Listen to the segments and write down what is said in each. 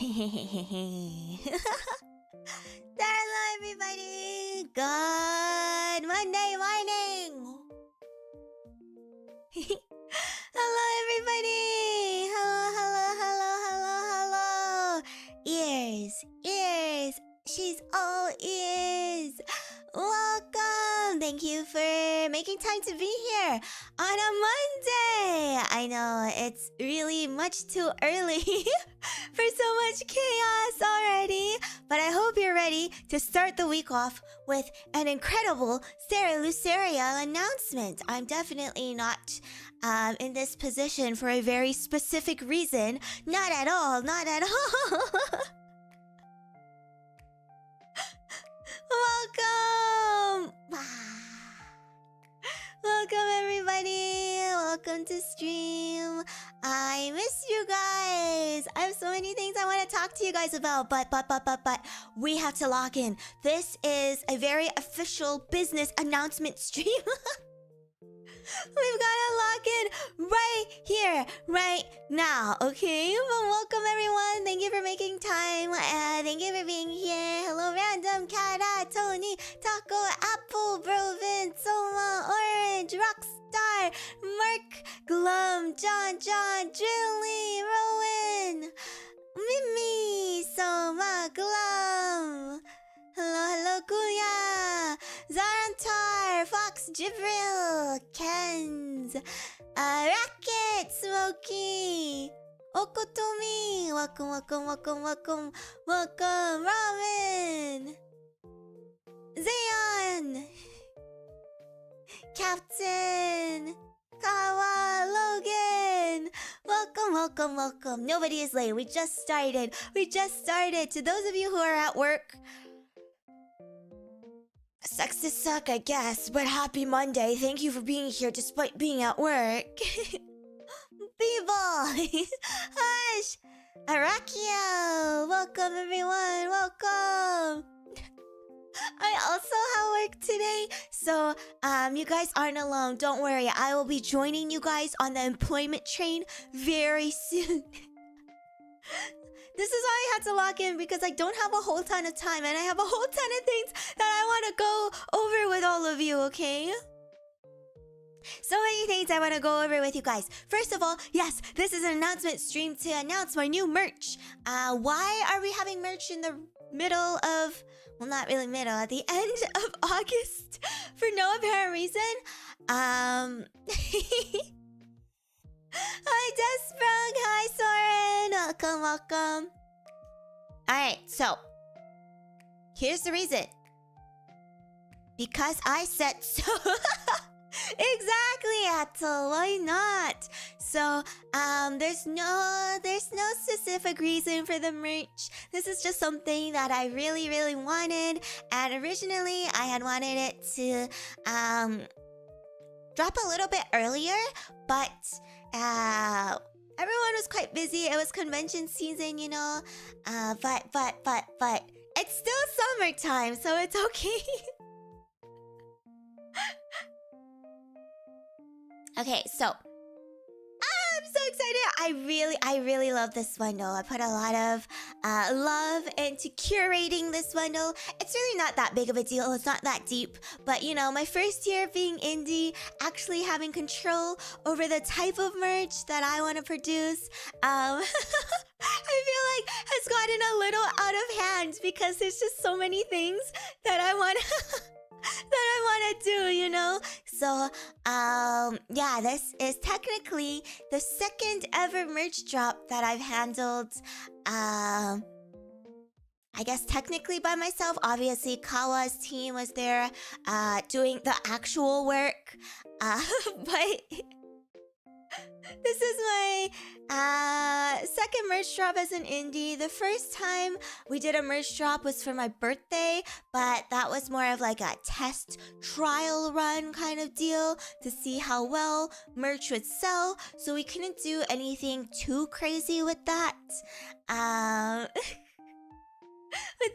Hello, everybody. Good Monday morning. Hello, everybody. Hello. Ears. She's all ears. Welcome. Thank you for making time to be here on a Monday. I know it's really much too early for so much chaos already, but I hope you're ready to start the week off with an incredible Cera Luceria announcement. I'm definitely not in this position for a very specific reason. Not at all. Welcome everybody. Welcome to stream. I miss you guys. I have so many things I want to talk to you guys about, but we have to lock in. This is a very official business announcement stream. We've got to lock in right here, right now, okay? Well, welcome everyone. Thank you for making time. Thank you for being here. Hello, Random, Cara, Tony, Taco, Apple, Brovin, Soma, Orange, Rockstar, Mark, Glum, John, Drilly, Rowan, Mimy, Soma, Glum. Hello, Kuya, Zarantar, Fox, Jibril, Kenz, Racket, Smoky, Okotomi, welcome, Ramen, Zayon, Captain, Kawa, Logan, welcome. Nobody is late. We just started. To those of you who are at work, sucks to suck, I guess, but happy Monday. Thank you for being here despite being at work. B-Boy! Hush! Arakio! Welcome, everyone! Welcome! I also have work today, so you guys aren't alone. Don't worry, I will be joining you guys on the employment train very soon. This is why I had to lock in, because I don't have a whole ton of time and I have a whole ton of things that I want to go over with all of you, okay? So many things I want to go over with you guys. First of all, yes, this is an announcement stream to announce my new merch. Why are we having merch in the middle of... Well, not really middle, at the end of August for no apparent reason? Hi, Despruk. Hi, Soren. Welcome. Alright, so here's the reason. Because I said so. Exactly, Atul. Why not? So, there's no specific reason for the merch. This is just something that I really wanted, and originally I had wanted it to drop a little bit earlier, but everyone was quite busy. It was convention season, you know. But it's still summertime, so it's okay. Okay, so I'm so excited. I really love this bundle. I put a lot of love into curating this bundle. It's really not that big of a deal. It's not that deep. But, you know, my first year being indie, actually having control over the type of merch that I want to produce, I feel like has gotten a little out of hand because there's just so many things that I want to do, you know? So, yeah, this is technically the second ever merch drop that I've handled, I guess technically by myself. Obviously, Kawa's team was there, doing the actual work, but... This is my second merch drop as an indie. The first time we did a merch drop was for my birthday, but that was more of like a test trial run kind of deal to see how well merch would sell. So we couldn't do anything too crazy with that. With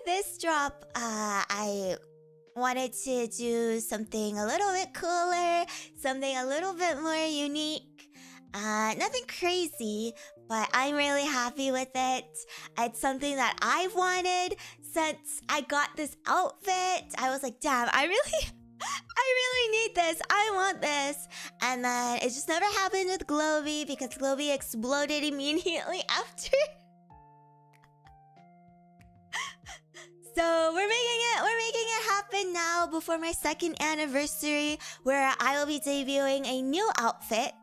this drop, I wanted to do something a little bit cooler, something a little bit more unique. Nothing crazy, but I'm really happy with it. It's something that I've wanted since I got this outfit. I was like, damn, I really need this. I want this. And then it just never happened with Globey because Globey exploded immediately after. So we're making it happen now before my 2nd anniversary, where I will be debuting a new outfit.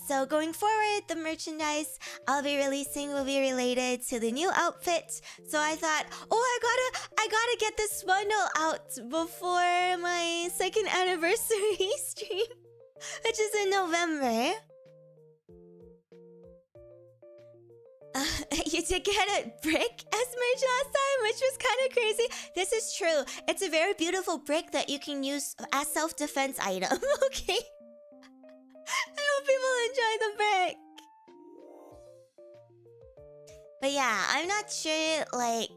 So going forward, the merchandise I'll be releasing will be related to the new outfit. So I thought, oh, I gotta get this bundle out before my 2nd anniversary stream, which is in November. You did get a brick as merch last time, which was kind of crazy. This is true. It's a very beautiful brick that you can use as self-defense item. Okay. I hope people enjoy the brick. But yeah, I'm not sure like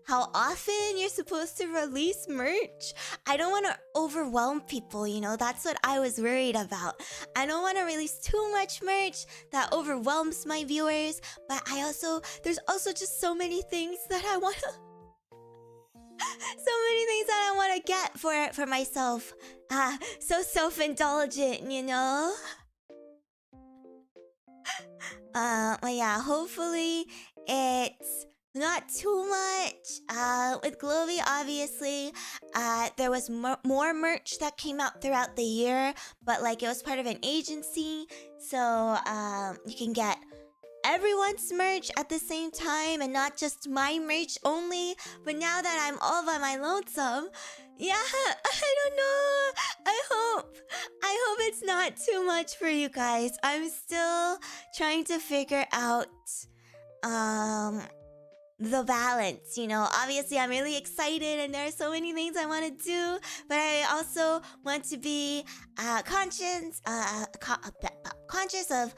how often you're supposed to release merch. I don't want to overwhelm people, you know? That's what I was worried about. I don't want to release too much merch that overwhelms my viewers, but there's also just so many things that I want to get for myself. So self-indulgent, you know? But yeah, hopefully it's not too much. With Globey, obviously, there was more merch that came out throughout the year, but like it was part of an agency, so you can get everyone's merch at the same time and not just my merch only. But now that I'm all by my lonesome, yeah, I don't know. I hope it's not too much for you guys. I'm still trying to figure out the balance, you know. Obviously I'm really excited and there are so many things I want to do, but I also want to be conscious of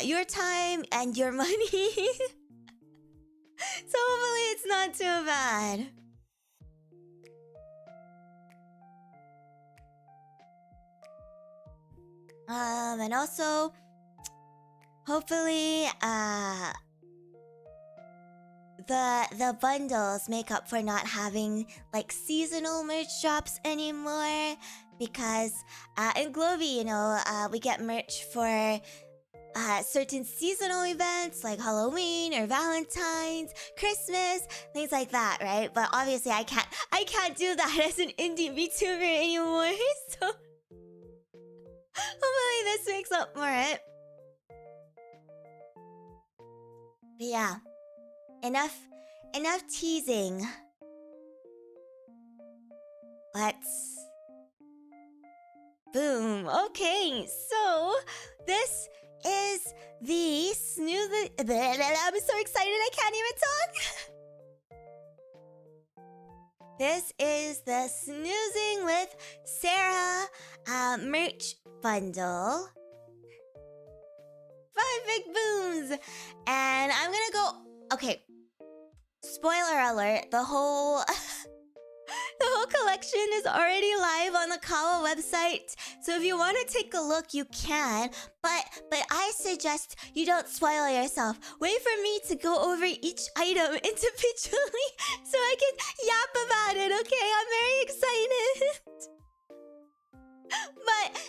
your time and your money. So hopefully it's not too bad. And also hopefully the bundles make up for not having like seasonal merch drops anymore, because in Globey, you know, we get merch for certain seasonal events like Halloween or Valentine's, Christmas, things like that, right? But obviously I can't do that as an indie VTuber anymore. So hopefully this makes up for it. But yeah, enough teasing. Let's boom. Okay, so this is the Snoozing. I'm so excited I can't even talk. This is the Snoozing with Cera merch bundle. 5 big booms. And I'm gonna go... Okay. Spoiler alert. The whole collection is already live on the Kawa website. So if you want to take a look, you can. But I suggest you don't spoil yourself. Wait for me to go over each item individually so I can yap about it, okay? I'm very excited.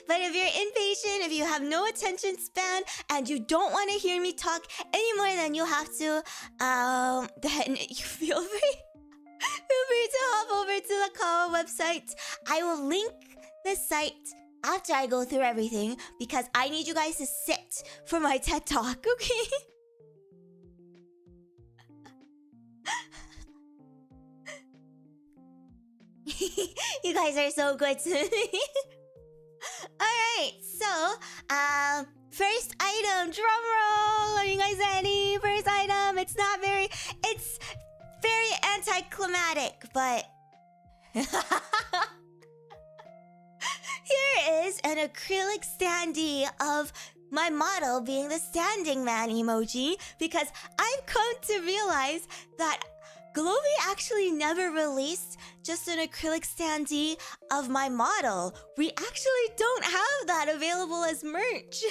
But if you're impatient, if you have no attention span, and you don't want to hear me talk any more than you have to, then you feel free to hop over to the Kawa website. I will link the site after I go through everything, because I need you guys to sit for my TED Talk, okay? You guys are so good to me. Alright, so, first item, drum roll! Are you guys ready? First item, it's very anticlimactic, but... Here is an acrylic standee of my model being the standing man emoji, because I've come to realize that Globey actually never released just an acrylic standee of my model. We actually don't have that available as merch.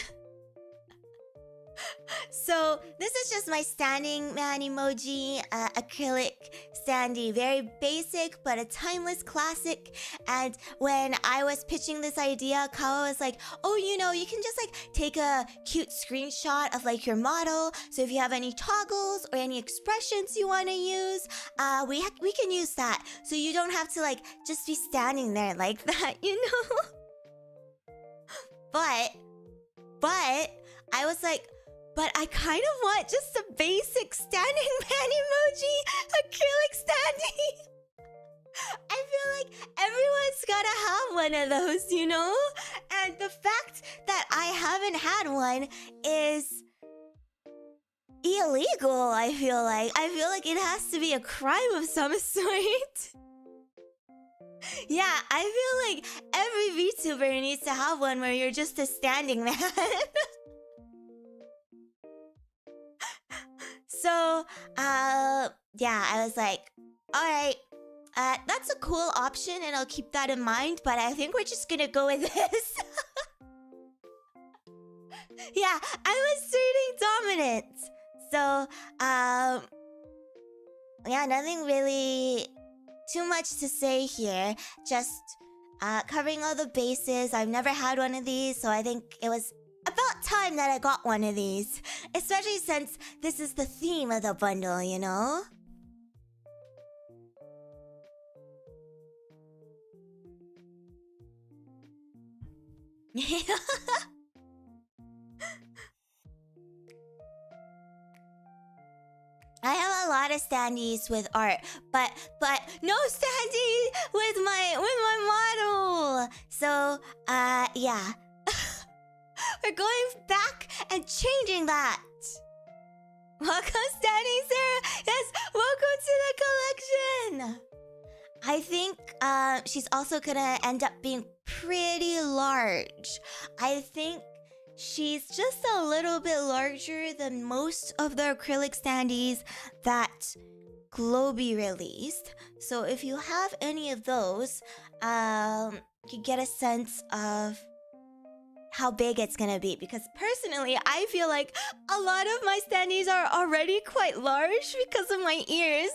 So this is just my standing man emoji, acrylic standee. Very basic, but a timeless classic. And when I was pitching this idea, Kawa was like, oh, you know, you can just like take a cute screenshot of like your model. So if you have any toggles or any expressions you want to use, we can use that. So you don't have to like just be standing there like that, you know? But I was like, but I kind of want just a basic standing man emoji, acrylic standee. I feel like everyone's gotta have one of those, you know? And the fact that I haven't had one is illegal, I feel like. I feel like it has to be a crime of some sort. Yeah, I feel like every VTuber needs to have one where you're just a standing man. So, yeah, I was like, alright, that's a cool option and I'll keep that in mind, but I think we're just gonna go with this. Yeah, I was asserting dominance. So, yeah, nothing really too much to say here. Just, covering all the bases. I've never had one of these, so I think it was about time that I got one of these. Especially since this is the theme of the bundle, you know? I have a lot of standees with art, but no standee with my model. So, yeah. We're going back and changing that. Welcome, standing Sarah. Yes, welcome to the collection. I think she's also gonna end up being pretty large. I think she's just a little bit larger than most of the acrylic standees that Globy released. So if you have any of those, you get a sense of how big it's gonna be. Because personally, I feel like a lot of my standees are already quite large because of my ears.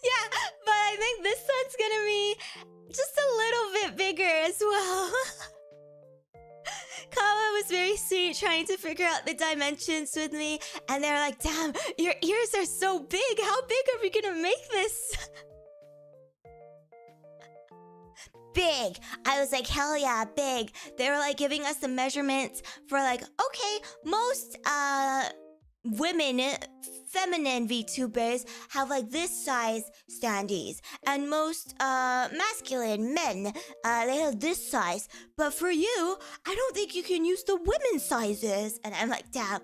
Yeah, but I think this one's gonna be just a little bit bigger as well. Kawa was very sweet trying to figure out the dimensions with me, and they're like, damn, your ears are so big. How big are we gonna make this? Big. I was like, hell yeah, big. They were like giving us the measurements for like, okay, most women, feminine VTubers have like this size standees, and most masculine men, they have this size. But for you, I don't think you can use the women's sizes. And I'm like, damn.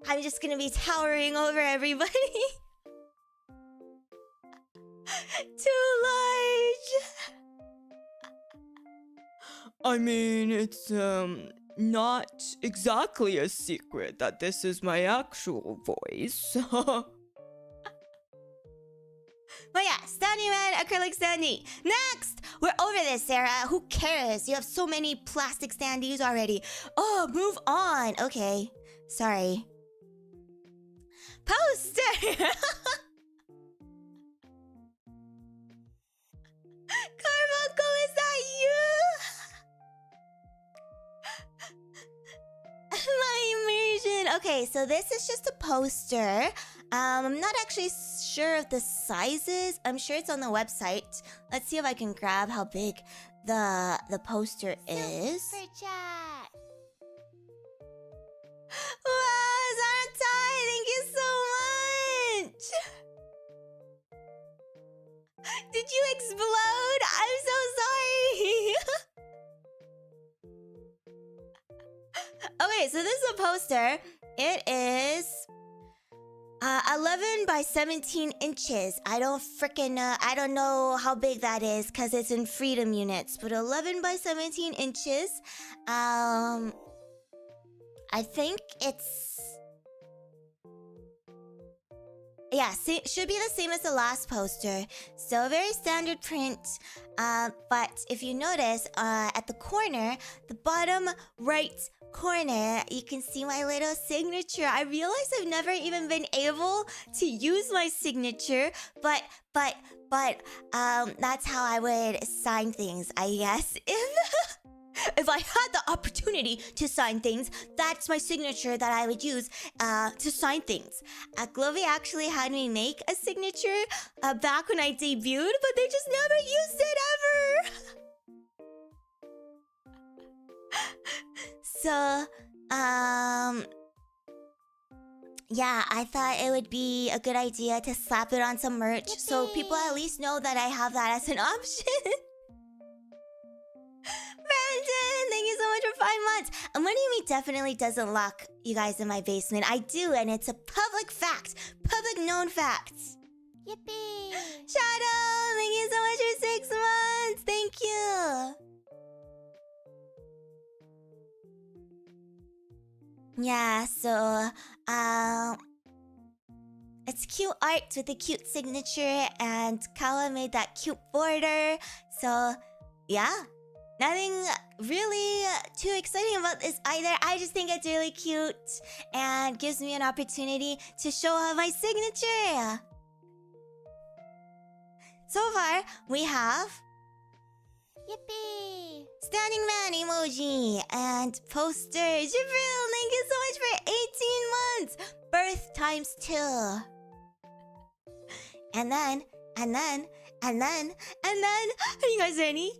I'm just gonna be towering over everybody. Too large. I mean, it's not exactly a secret that this is my actual voice. But yeah, standee man, acrylic standee. Next! We're over this, Sarah. Who cares? You have so many plastic standees already. Oh, move on. Okay. Sorry. Poster! Carbuncle, is that you? My immersion. Okay, so this is just a poster. I'm not actually sure of the sizes. I'm sure it's on the website. Let's see if I can grab how big the poster is. Super chat. Wow, Zantai, thank you so much. Did you explode? I'm so sorry. Okay, so this is a poster. It is 11 by 17 inches. I don't know how big that is because it's in freedom units, but 11 by 17 inches. I think it's Yeah, should be the same as the last poster. So very standard print. But if you notice, at the corner, the bottom right corner, you can see my little signature. I realize I've never even been able to use my signature, but that's how I would sign things, I guess. If I had the opportunity to sign things, that's my signature that I would use to sign things. Glovey actually had me make a signature back when I debuted, but they just never used it ever. So, yeah, I thought it would be a good idea to slap it on some merch so people at least know that I have that as an option. Brandon, thank you so much for 5 months. Mimy definitely doesn't lock you guys in my basement. I do, and it's a public fact. Public known fact. Yippee! Shadow, thank you so much for 6 months. Thank you. Yeah, so, it's cute art with a cute signature, and Kawa made that cute border. So, yeah. Nothing really too exciting about this either. I just think it's really cute and gives me an opportunity to show off my signature. So far, we have... Yippee! Standing man emoji and poster. Jibril, thank you so much for 18 months. Birth times 2. And then... Are you guys ready?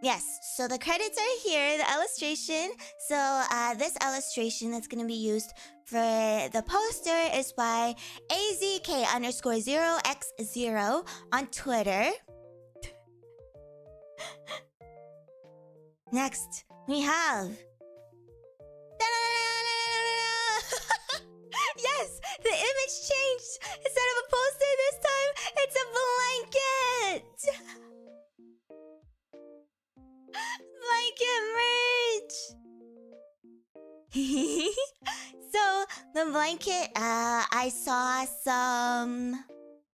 Yes, so the credits are here, the illustration. So this illustration that's going to be used for the poster is by AZK_0x0 on Twitter. Next, we have... Yes, the image changed. Instead of a poster this time, it's a blanket. Blanket merch. So the blanket, I saw some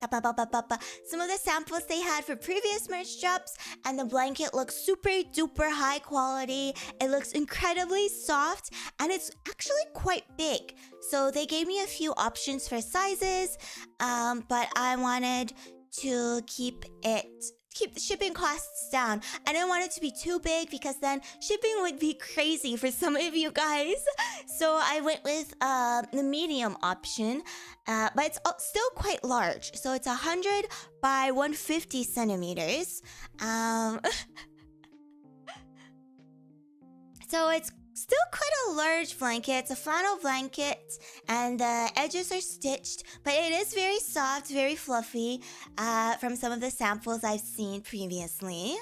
of the samples they had for previous merch drops, and the blanket looks super duper high quality. It looks incredibly soft, and it's actually quite big. So they gave me a few options for sizes, but I wanted to keep the shipping costs down. I didn't want it to be too big because then shipping would be crazy for some of you guys. So I went with the medium option, but it's still quite large. So it's 100 by 150 centimeters. So it's still quite a large blanket. It's a flannel blanket, and the edges are stitched, but it is very soft, very fluffy, from some of the samples I've seen previously.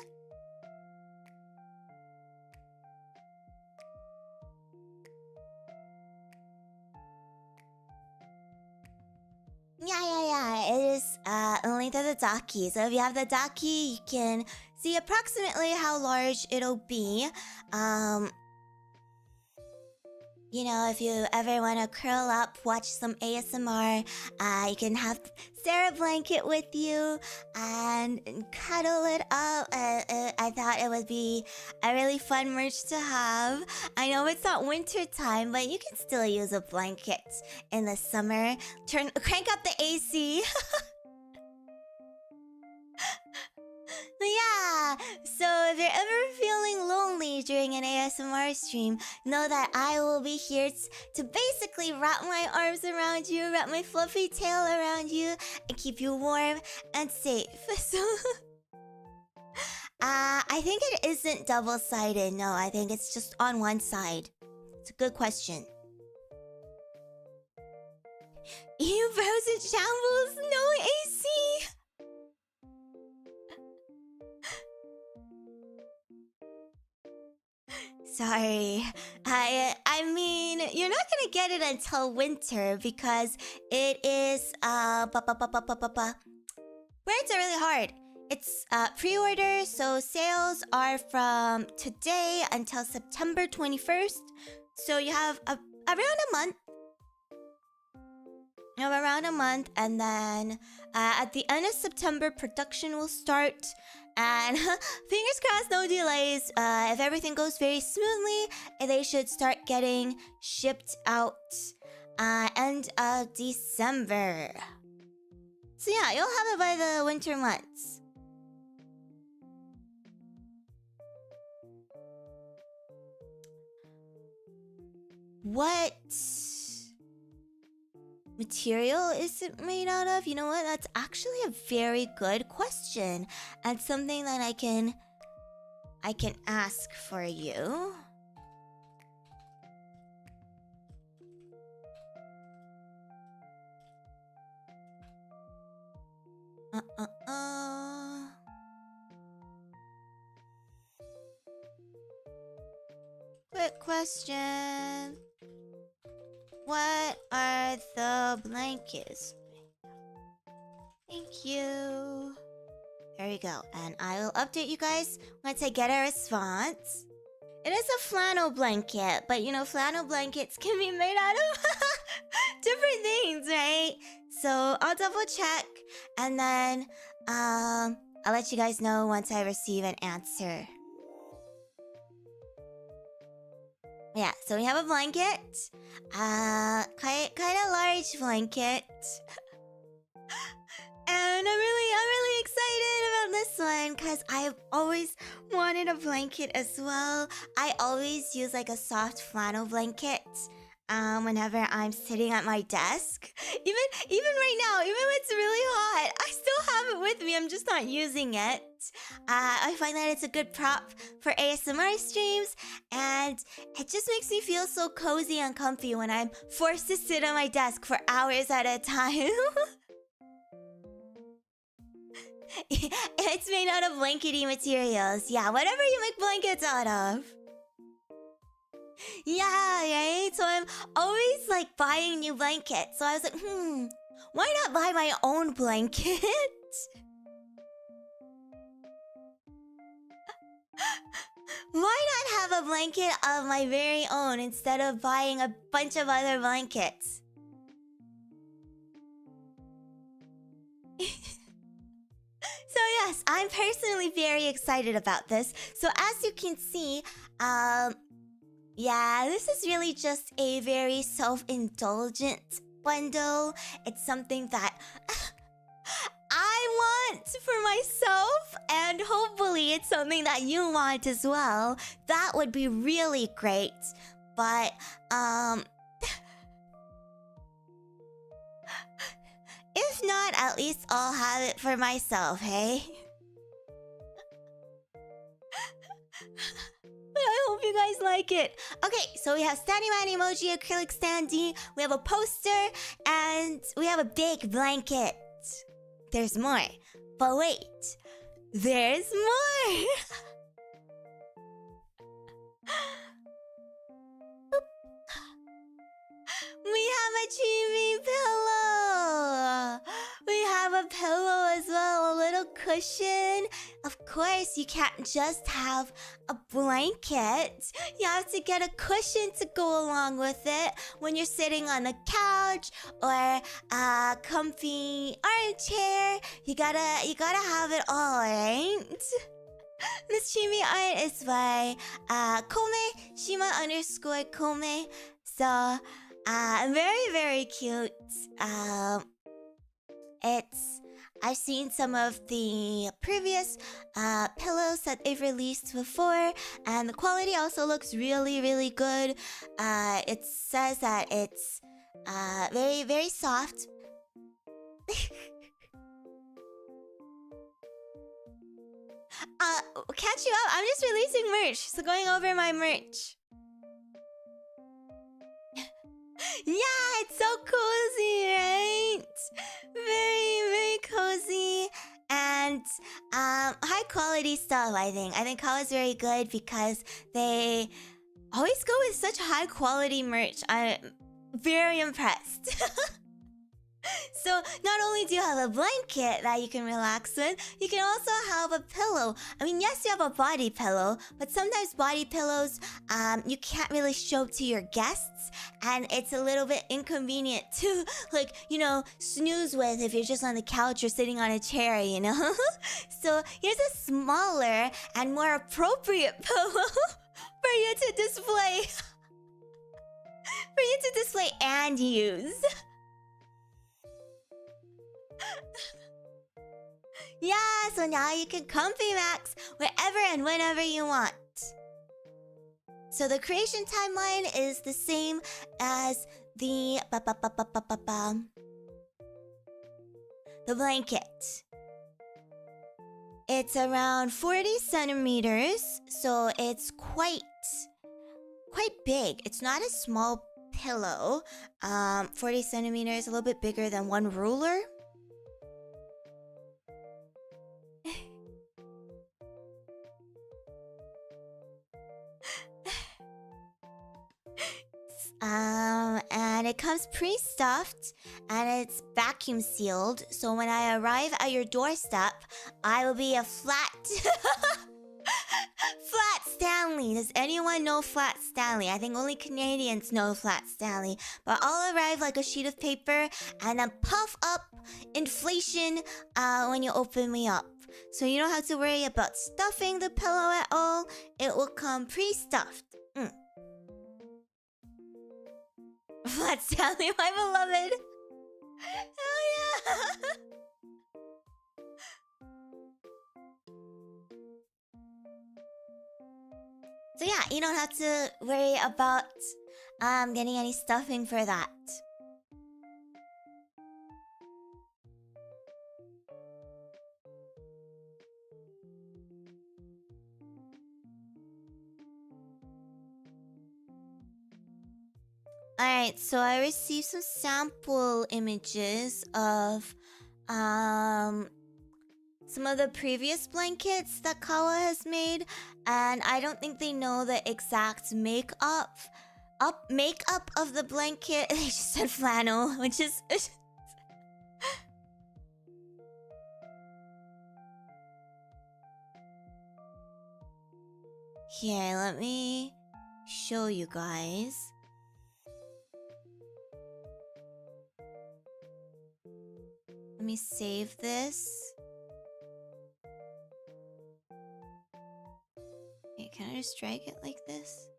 Yeah. It is linked to the Daki. So if you have the Daki, you can see approximately how large it'll be. You know, if you ever want to curl up, watch some ASMR, you can have Sarah blanket with you and cuddle it up. I thought it would be a really fun merch to have. I know it's not winter time, but you can still use a blanket in the summer. Crank up the AC. Yeah, so if you're ever feeling lonely during an ASMR stream, know that I will be here to basically wrap my arms around you, wrap my fluffy tail around you, and keep you warm and safe. So, I think it isn't double-sided. No, I think it's just on one side. It's a good question. You frozen shambles, no AC! Sorry. I mean, you're not gonna get it until winter because it is Words are really hard. It's pre-order, so sales are from today until September 21st. So you have around a month. You have around a month, and then at the end of September, production will start. And fingers crossed, no delays. If everything goes very smoothly, they should start getting shipped out end of December. So yeah, you'll have it by the winter months. What material is it made out of? You know what? That's actually a very good question, and something that I can ask for you. Quick question. What are the blankets? Thank you. There you go. And I will update you guys once I get a response. It is a flannel blanket, but you know, flannel blankets can be made out of different things, right? So I'll double check, and then I'll let you guys know once I receive an answer. Yeah, so we have a blanket. Quite a large blanket. And I'm really excited about this one because I've always wanted a blanket as well. I always use like a soft flannel blanket whenever I'm sitting at my desk. Even right now, even when it's really hot, I still have it with me. I'm just not using it. I find that it's a good prop for ASMR streams, and it just makes me feel so cozy and comfy when I'm forced to sit on my desk for hours at a time. It's made out of blankety materials. Yeah, whatever you make blankets out of. Yeah, right? So I'm always like buying new blankets. So I was like, why not buy my own blanket? Why not have a blanket of my very own instead of buying a bunch of other blankets? So yes, I'm personally very excited about this. So as you can see, yeah, this is really just a very self-indulgent bundle. It's something that I want for myself, and hopefully it's something that you want as well. That would be really great. But, if not, at least I'll have it for myself, hey? But I hope you guys like it. Okay, so we have Standy Man emoji, acrylic standee, we have a poster, and we have a big blanket. There's more. But wait, there's more! We have a chibi pillow! We have a pillow as well, a little cushion. Of course, you can't just have a blanket. You have to get a cushion to go along with it when you're sitting on the couch or a comfy armchair. You gotta have it all, right? This chibi art is by Kome, Shima_Kome. So, very cute. I've seen some of the previous pillows that they've released before, and the quality also looks really good. It says that it's very soft. Catch you up. I'm just releasing merch, so going over my merch. Yeah, it's so cozy, right? Very cozy and high quality stuff. I think Kao is very good because they always go with such high quality merch. I'm very impressed. So not only do you have a blanket that you can relax with, you can also have a pillow. I mean, yes, you have a body pillow, but sometimes body pillows, you can't really show to your guests, and it's a little bit inconvenient to, like, you know, snooze with if you're just on the couch or sitting on a chair, you know? So here's a smaller and more appropriate pillow for you to display. For you to display and use. Yeah, so now you can comfy max wherever and whenever you want. So the creation timeline is the same as the blanket. It's around 40 centimeters, so it's quite big. It's not a small pillow. 40 centimeters, a little bit bigger than one ruler. And it comes pre-stuffed and it's vacuum sealed. So when I arrive at your doorstep, I will be a flat Flat Stanley. Does anyone know Flat Stanley? I think only Canadians know Flat Stanley. But I'll arrive like a sheet of paper and then puff up inflation when you open me up. So you don't have to worry about stuffing the pillow at all. It will come pre-stuffed. Flat Stanley, my beloved. Hell yeah. So yeah, you don't have to worry about getting any stuffing for that. Alright, so I received some sample images of some of the previous blankets that Kawa has made, and I don't think they know the exact makeup of the blanket. They just said flannel, which is Here, let me show you guys. Let me save this. Okay, can I just drag it like this?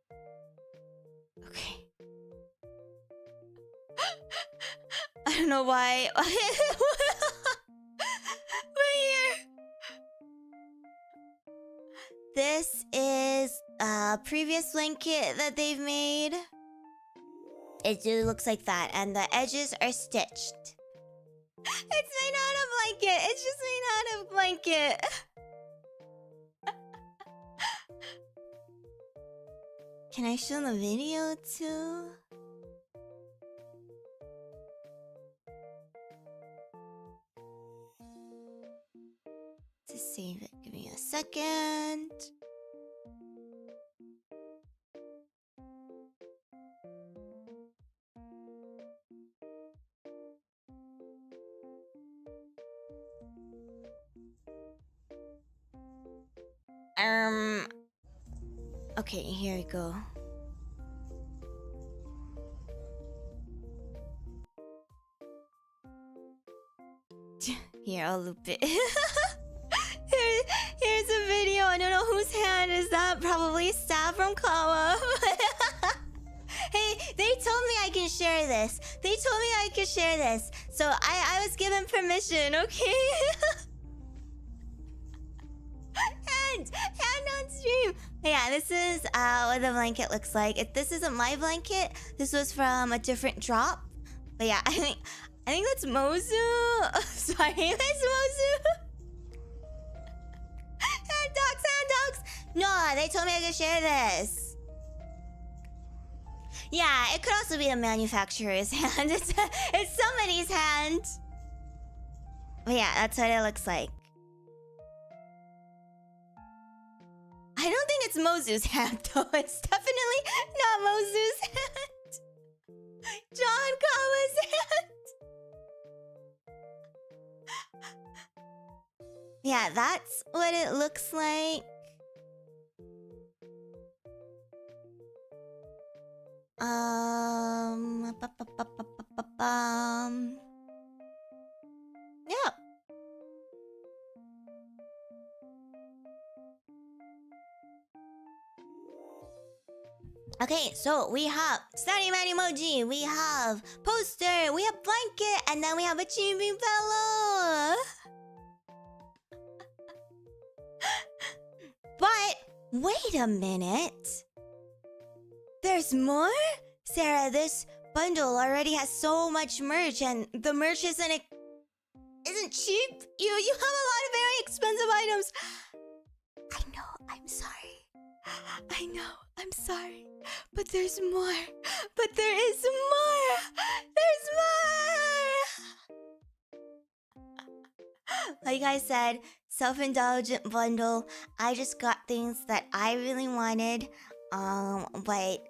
Okay. I don't know why. But here. This is a previous blanket that they've made. It just looks like that, and the edges are stitched. It's made out of blanket. It's just made out of blanket. Can I show the video too? To save it, give me a second. Okay, here we go. Here, I'll loop it. Here's a video. I don't know whose hand is that. Probably staff from Kawa. Hey, they told me I can share this. They told me I could share this. So I was given permission, okay? Hand on stream. Yeah, this is what the blanket looks like. This isn't my blanket. This was from a different drop. But yeah, I think that's Mozu. Sorry, that's Mozu. Hand dogs. No, they told me I could share this. Yeah, it could also be the manufacturer's hand. It's somebody's hand. But yeah, that's what it looks like. I don't think it's Mozu's hand, though. It's definitely not Mozu's hand. John Kawa's hand. Yeah, that's what it looks like. Yeah. Okay, so we have Starry Man emoji, we have poster, we have blanket, and then we have a chibi pillow. But wait a minute. There's more? Sarah, this bundle already has so much merch, and the merch isn't cheap. You have a lot of very expensive items. I know, I'm sorry. I know, I'm sorry. But there's more. But there is more. There's more. Like I said, self-indulgent bundle. I just got things that I really wanted. But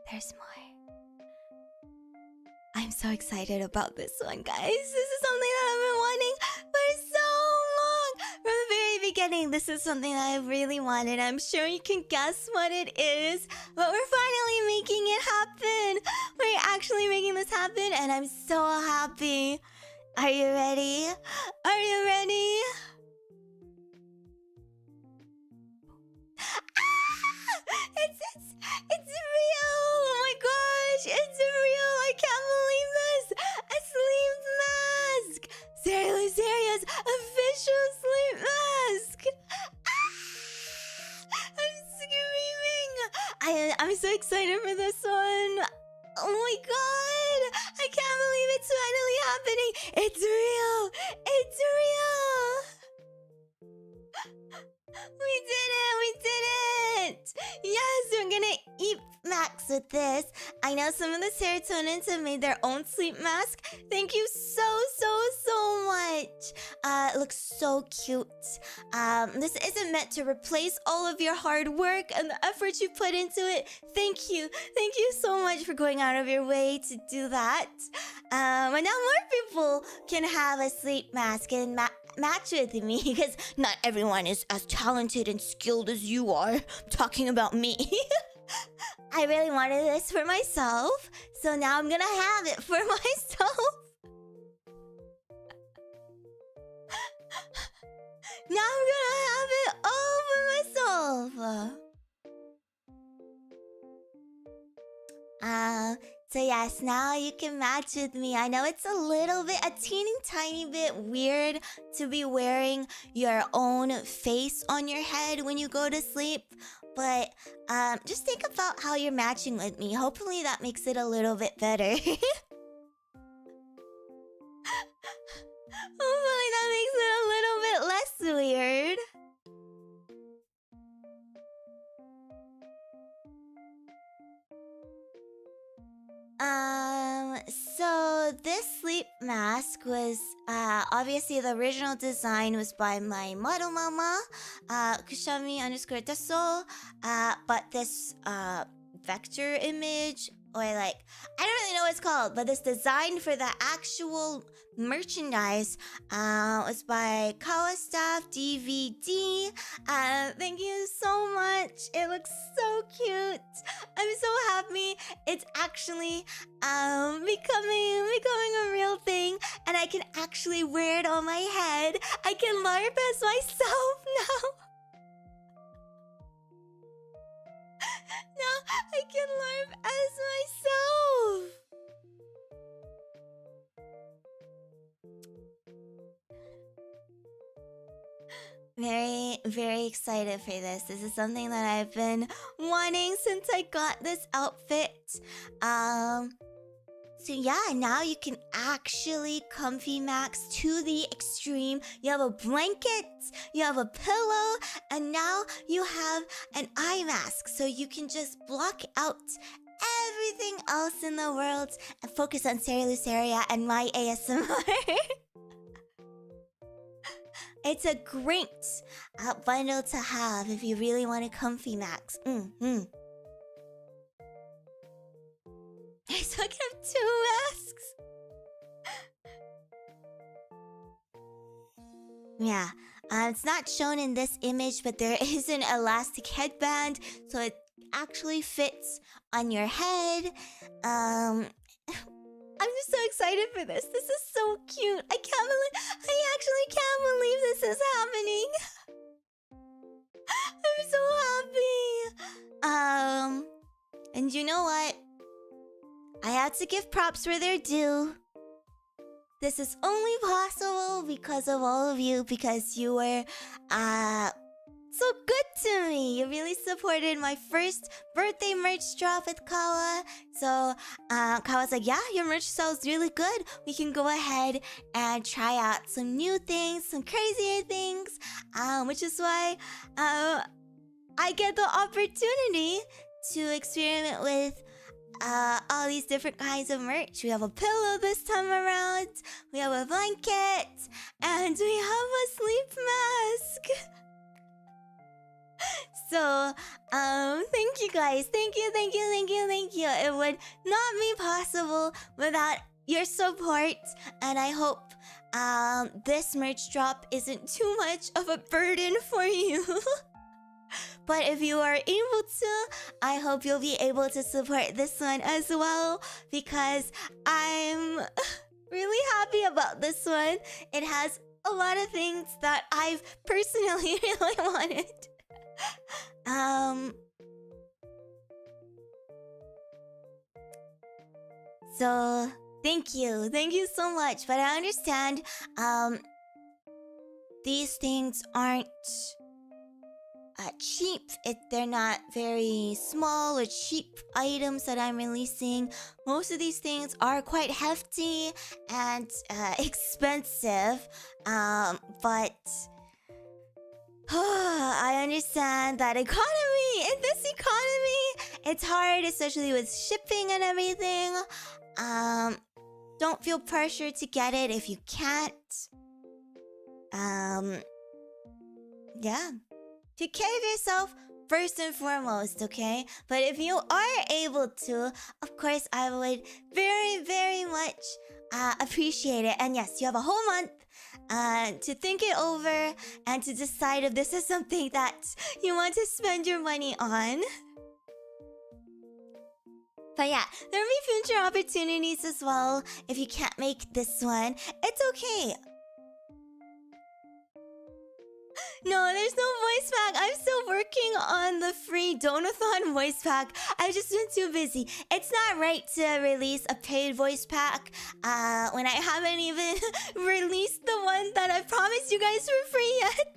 there's more. I'm so excited about this one, guys. This is something that I've been wanting for so long. From the very beginning, this is something that I really wanted. I'm sure you can guess what it is. But we're finally making it happen. We're actually making this happen, and I'm so happy. Are you ready? Are you ready? It's real! Oh my gosh! It's real! I can't believe this! A sleep mask! Cera Luceria's official sleep mask! I'm screaming! I'm so excited for this one! Oh my god! I can't believe it's finally happening! It's real! It's real! We did it! We did it! Yes, we're gonna eat Max with this. I know some of the Ceratonians have made their own sleep mask. Thank you so much. It looks so cute. This isn't meant to replace all of your hard work and the effort you put into it. Thank you. Thank you so much for going out of your way to do that. And now more people can have a sleep mask and match with me, because not everyone is as talented and skilled as you are. I'm talking about me. I really wanted this for myself, so now I'm gonna have it for myself. Now I'm gonna have it all for myself. So yes, now you can match with me. I know it's a teeny tiny bit weird to be wearing your own face on your head when you go to sleep. But just think about how you're matching with me. Hopefully that makes it a little bit better. Hopefully that makes it a little bit less weird. So this sleep mask was obviously the original design was by my model mama, Kushami_Teso. But this vector image, or like, I don't really know what it's called, but this design for the actual merchandise was by Kawastaff DVD. Thank you so much. It looks so cute. I'm so happy it's actually becoming a real thing, and I can actually wear it on my head. I can LARP as myself now. Now I can LARP as myself. Very excited for this. This is something that I've been wanting since I got this outfit. So yeah, now you can actually comfy max to the extreme. You have a blanket, you have a pillow, and now you have an eye mask. So you can just block out everything else in the world and focus on Cera Luceria and my ASMR. It's a great bundle to have if you really want a comfy max. So I can have 2 masks. Yeah. It's not shown in this image, but there is an elastic headband, so it actually fits on your head. I'm just so excited for this. This is so cute. I actually can't believe this is happening. I'm so happy. And you know what? I had to give props where they're due. This is only possible because of all of you, because you were, so good to me. You really supported my first birthday merch drop with Kawa. So, Kawa's like, yeah, your merch sells really good. We can go ahead and try out some new things, some crazier things. Which is why, I get the opportunity to experiment with all these different kinds of merch. We have a pillow this time around, we have a blanket, and we have a sleep mask. So, thank you guys. Thank you. It would not be possible without your support, and I hope this merch drop isn't too much of a burden for you. But if you are able to, I hope you'll be able to support this one as well, because I'm really happy about this one. It has a lot of things that I've personally really wanted. So thank you so much. But I understand these things aren't cheap. They're not very small or cheap items that I'm releasing. Most of these things are quite hefty and expensive. But I understand that in this economy, it's hard, especially with shipping and everything. Don't feel pressure to get it if you can't. Yeah. Take care of yourself first and foremost, okay? But if you are able to, of course, I would very, very much appreciate it. And yes, you have a whole month to think it over and to decide if this is something that you want to spend your money on. But yeah, there will be future opportunities as well. If you can't make this one, it's okay. No, there's no voice pack. I'm still working on the free Donathon voice pack. I've just been too busy. It's not right to release a paid voice pack when I haven't even released the one that I promised you guys for free yet.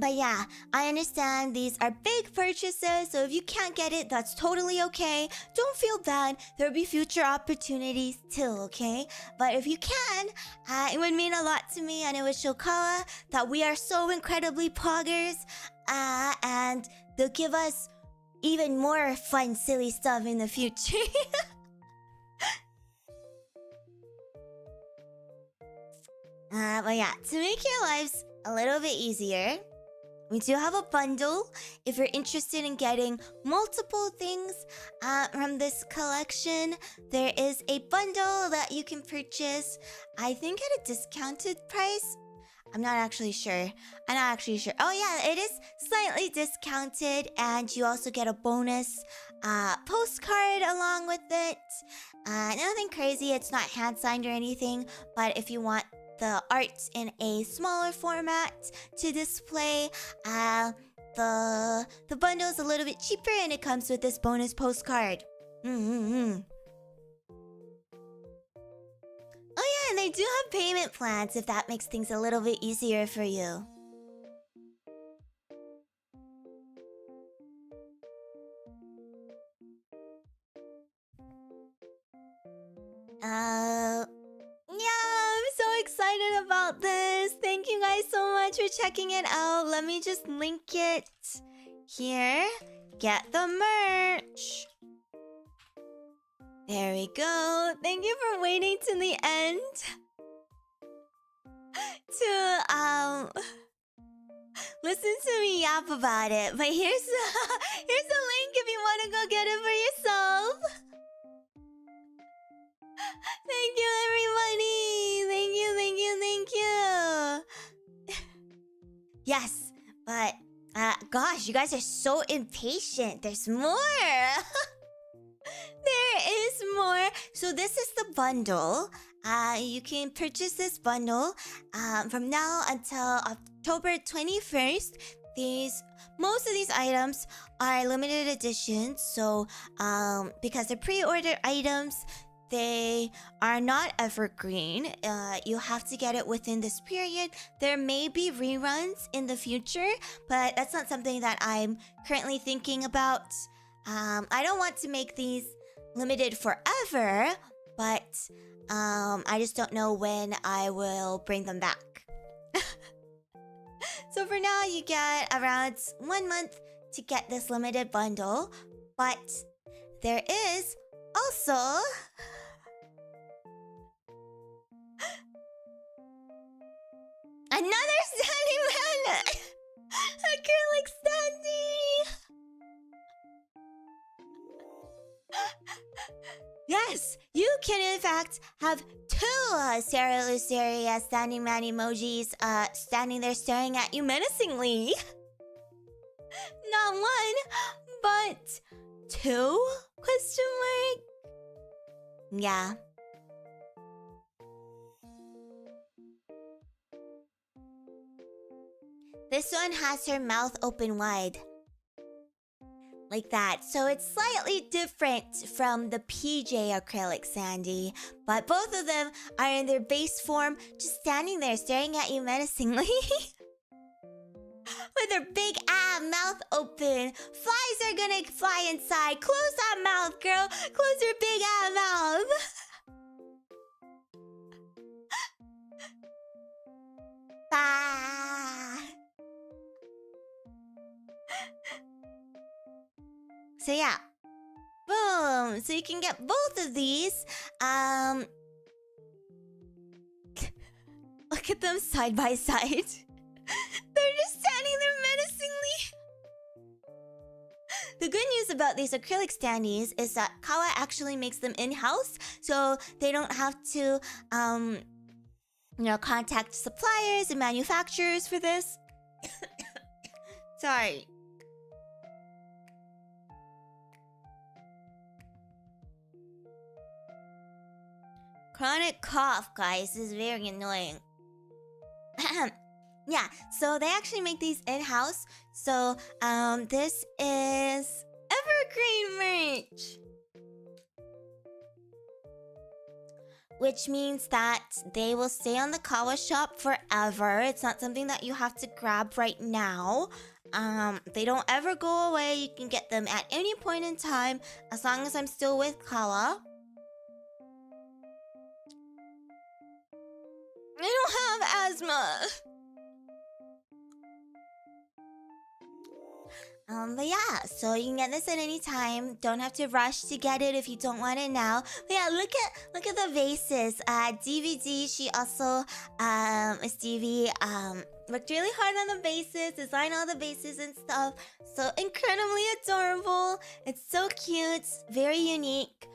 But yeah, I understand these are big purchases, so if you can't get it, that's totally okay. Don't feel bad. There'll be future opportunities too, okay? But if you can, it would mean a lot to me, and it would show Kawa that we are so incredibly poggers, and they'll give us even more fun, silly stuff in the future. But yeah, to make your lives a little bit easier, we do have a bundle if you're interested in getting multiple things from this collection. There is a bundle that you can purchase, I think at a discounted price. I'm not actually sure. Oh yeah, it is slightly discounted, and you also get a bonus postcard along with it. Nothing crazy, it's not hand signed or anything, but if you want the art in a smaller format to display, the bundle is a little bit cheaper, and it comes with this bonus postcard. Oh yeah, and they do have payment plans if that makes things a little bit easier for you. Yeah, I'm so excited about this. Thank you guys so much for checking it out. Let me just link it here. Get the merch. There we go. Thank you for waiting to the end to listen to me yap about it. But here's the link if you want to go get it for yourself. But, gosh, you guys are so impatient. There's more. There is more. So this is the bundle. You can purchase this bundle from now until October 21st. Most of these items are limited editions. So because they're pre-order items, they are not evergreen. You have to get it within this period. There may be reruns in the future, but that's not something that I'm currently thinking about. I don't want to make these limited forever, but I just don't know when I will bring them back. So for now, you get around 1 month to get this limited bundle, but there is also another standing man! Acrylic standee! Yes, you can in fact have 2 Cera Luceria standing man emojis standing there staring at you menacingly. Not 1, but 2? Question mark? Yeah. This one has her mouth open wide. Like that. So it's slightly different from the PJ acrylic Sandy. But both of them are in their base form, just standing there staring at you menacingly. With their big mouth open. Flies are gonna fly inside. Close that mouth, girl. Close your big mouth. So yeah. Boom. So you can get both of these. Look at them side by side. They're just standing there menacingly. The good news about these acrylic standees is that Kawa actually makes them in-house, so they don't have to contact suppliers and manufacturers for this. Sorry. Chronic cough, guys. This is very annoying. Yeah, so they actually make these in-house. So, this is evergreen merch. Which means that they will stay on the Kawa shop forever. It's not something that you have to grab right now. They don't ever go away. You can get them at any point in time as long as I'm still with Kawa. I don't have asthma. But yeah, so you can get this at any time. Don't have to rush to get it if you don't want it now. But yeah, look at the vases. DVD, she also, Stevie, worked really hard on the vases, designed all the vases and stuff. So incredibly adorable. It's so cute, very unique.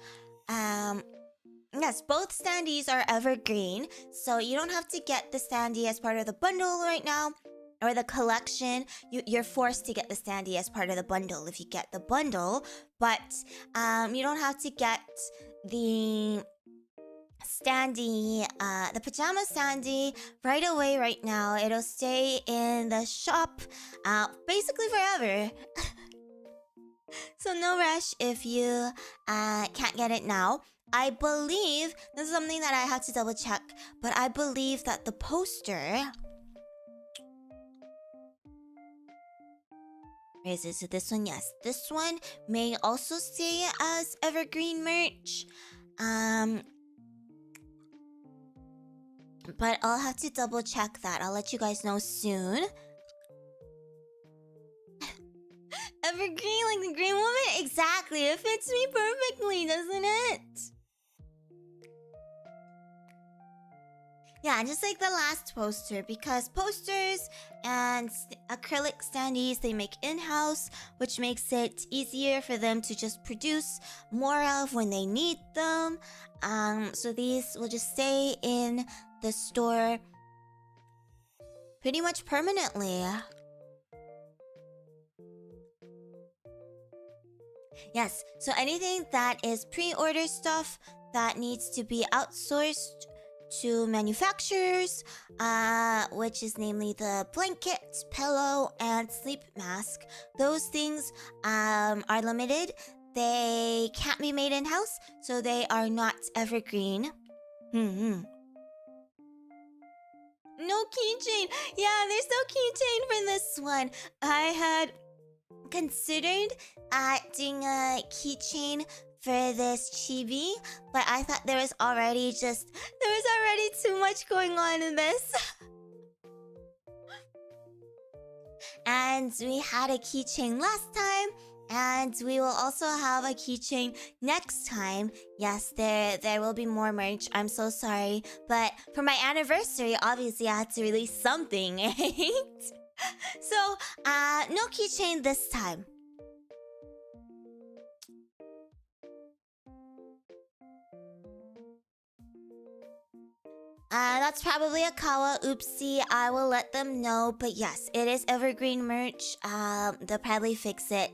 Yes, both standees are evergreen, so you don't have to get the standee as part of the bundle right now, or the collection. You're forced to get the standee as part of the bundle if you get the bundle, but you don't have to get the standee, the pajama standee right away right now. It'll stay in the shop basically forever. So no rush if you can't get it now. I believe, this is something that I have to double check, but I believe that the poster... Where is it? So this one, yes. This one may also stay as evergreen merch. But I'll have to double check that. I'll let you guys know soon. Evergreen like the Green Woman? Exactly. It fits me perfectly, doesn't it? Yeah, just like the last poster, because posters and acrylic standees, they make in-house, which makes it easier for them to just produce more of when they need them. So these will just stay in the store pretty much permanently. Yes, so anything that is pre-order stuff that needs to be outsourced to manufacturers, which is namely the blanket, pillow, and sleep mask. Those things are limited. They can't be made in-house, so they are not evergreen. No keychain. Yeah, there's no keychain for this one. I had considered doing a keychain for this chibi, but I thought there was already too much going on in this. And we had a keychain last time, and we will also have a keychain next time. Yes, there will be more merch. I'm so sorry, but for my anniversary, obviously I had to release something, right? So, no keychain this time. That's probably a Kawa. Oopsie, I will let them know. But yes, it is evergreen merch. They'll probably fix it.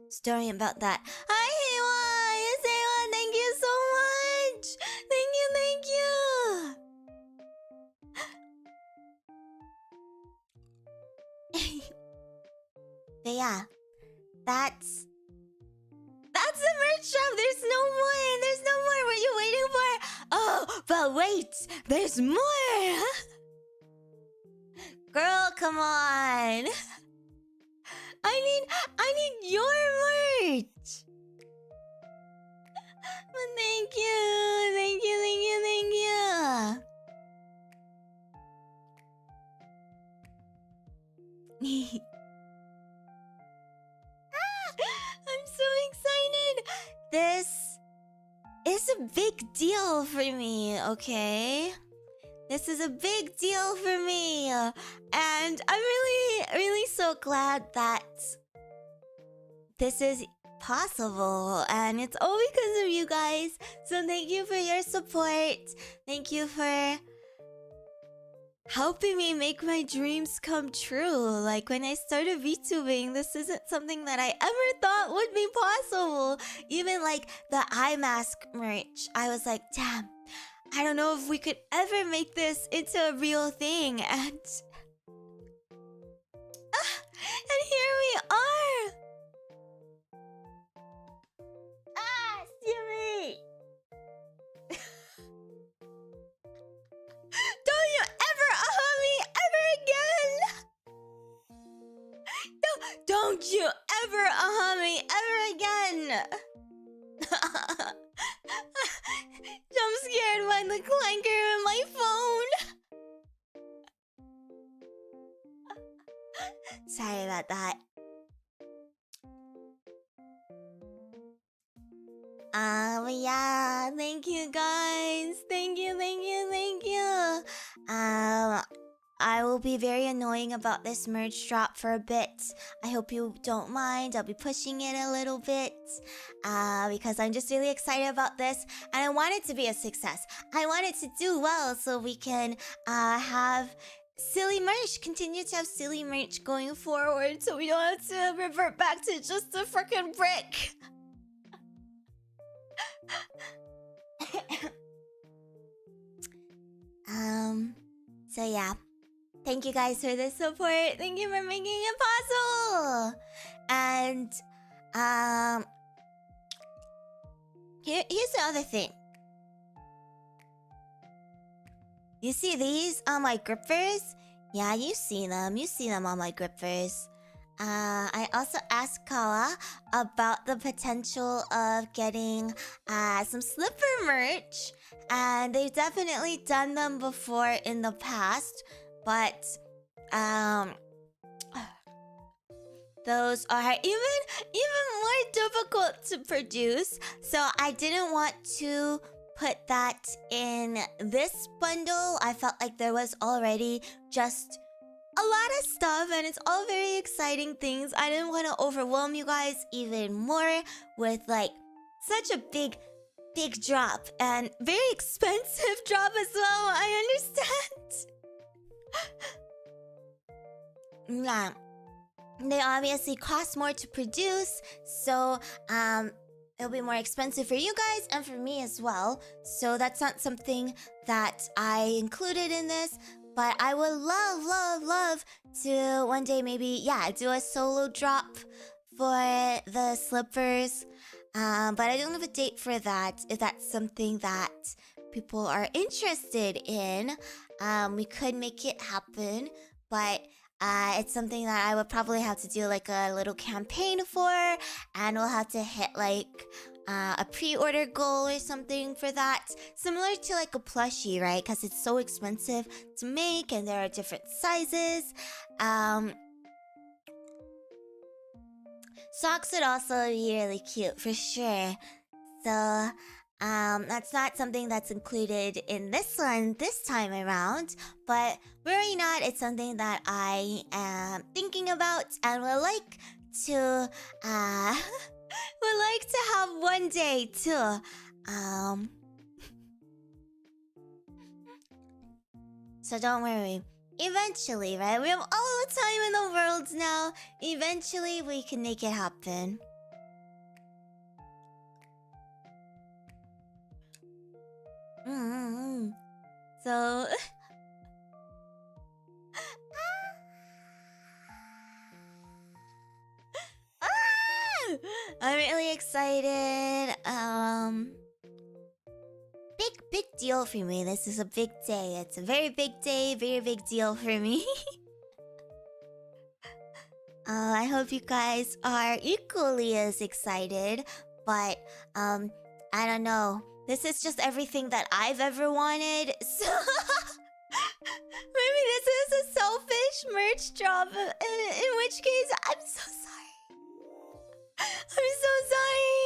Story about that. Hi, Heiwa! Yes, Heiwa, thank you so much! Thank you! But yeah, that's the merch shop. There's no more. What are you waiting for? Oh, but wait, there's more. Girl, come on. I need your merch. But thank you. I'm so excited. This is a big deal for me, okay? This is a big deal for me. And I'm really so glad that this is possible. And it's all because of you guys. So thank you for your support. Thank you for helping me make my dreams come true. Like when I started VTubing, this isn't something that I ever thought would be possible. Even like the eye mask merch, I was like, damn, I don't know if we could ever make this into a real thing. And here we are. Siri. Don't you ever me ever again! Don't you ever me ever again! I'm scared by the clanker in my phone. Sorry about that. But yeah, thank you guys. Thank you. I will be very annoying about this merch drop for a bit. I hope you don't mind. I'll be pushing it a little bit because I'm just really excited about this, and I want it to be a success. I want it to do well so we can have silly merch, continue to have silly merch going forward, so we don't have to revert back to just a freaking brick. So yeah, thank you guys for the support. Thank you for making it possible. And here's the other thing. You see these on my grippers? Yeah, you see them on my grippers. I also asked Kawa about the potential of getting some slipper merch, and they've definitely done them before in the past, but those are even more difficult to produce, so I didn't want to put that in this bundle. I felt like there was already just a lot of stuff, and it's all very exciting things. I didn't want to overwhelm you guys even more with like such a big drop, and very expensive drop as well. I understand. Yeah. they obviously cost more to produce, so it'll be more expensive for you guys and for me as well. So that's not something that I included in this, but I would love to one day maybe, yeah, do a solo drop for the slippers. But I don't have a date for that. If that's something that people are interested in, we could make it happen, but it's something that I would probably have to do like a little campaign for, and we'll have to hit like a pre-order goal or something for that. Similar to like a plushie, right? Because it's so expensive to make and there are different sizes. Socks would also be really cute for sure. So that's not something that's included in this one this time around, but worry not, it's something that I am thinking about and would like to would like to have one day too. So don't worry. Eventually, right? We have all the time in the world now. Eventually, we can make it happen. So... I'm really excited. Big deal for me. This is a big day. It's a very big day, very big deal for me. I hope you guys are equally as excited, but I don't know. This is just everything that I've ever wanted, so maybe this is a selfish merch drop, in which case, I'm so sorry. I'm so sorry.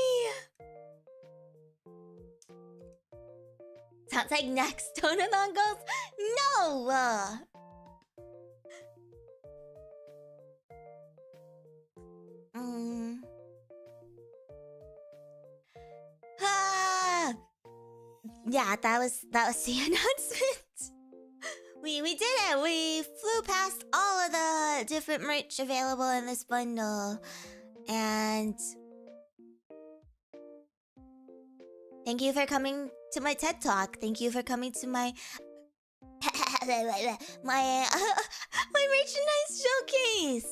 Sounds like next Tonathon goes, no! Yeah, that was the announcement. We did it. We flew past all of the different merch available in this bundle. And thank you for coming to my TED Talk. Thank you for coming to my my merchandise showcase.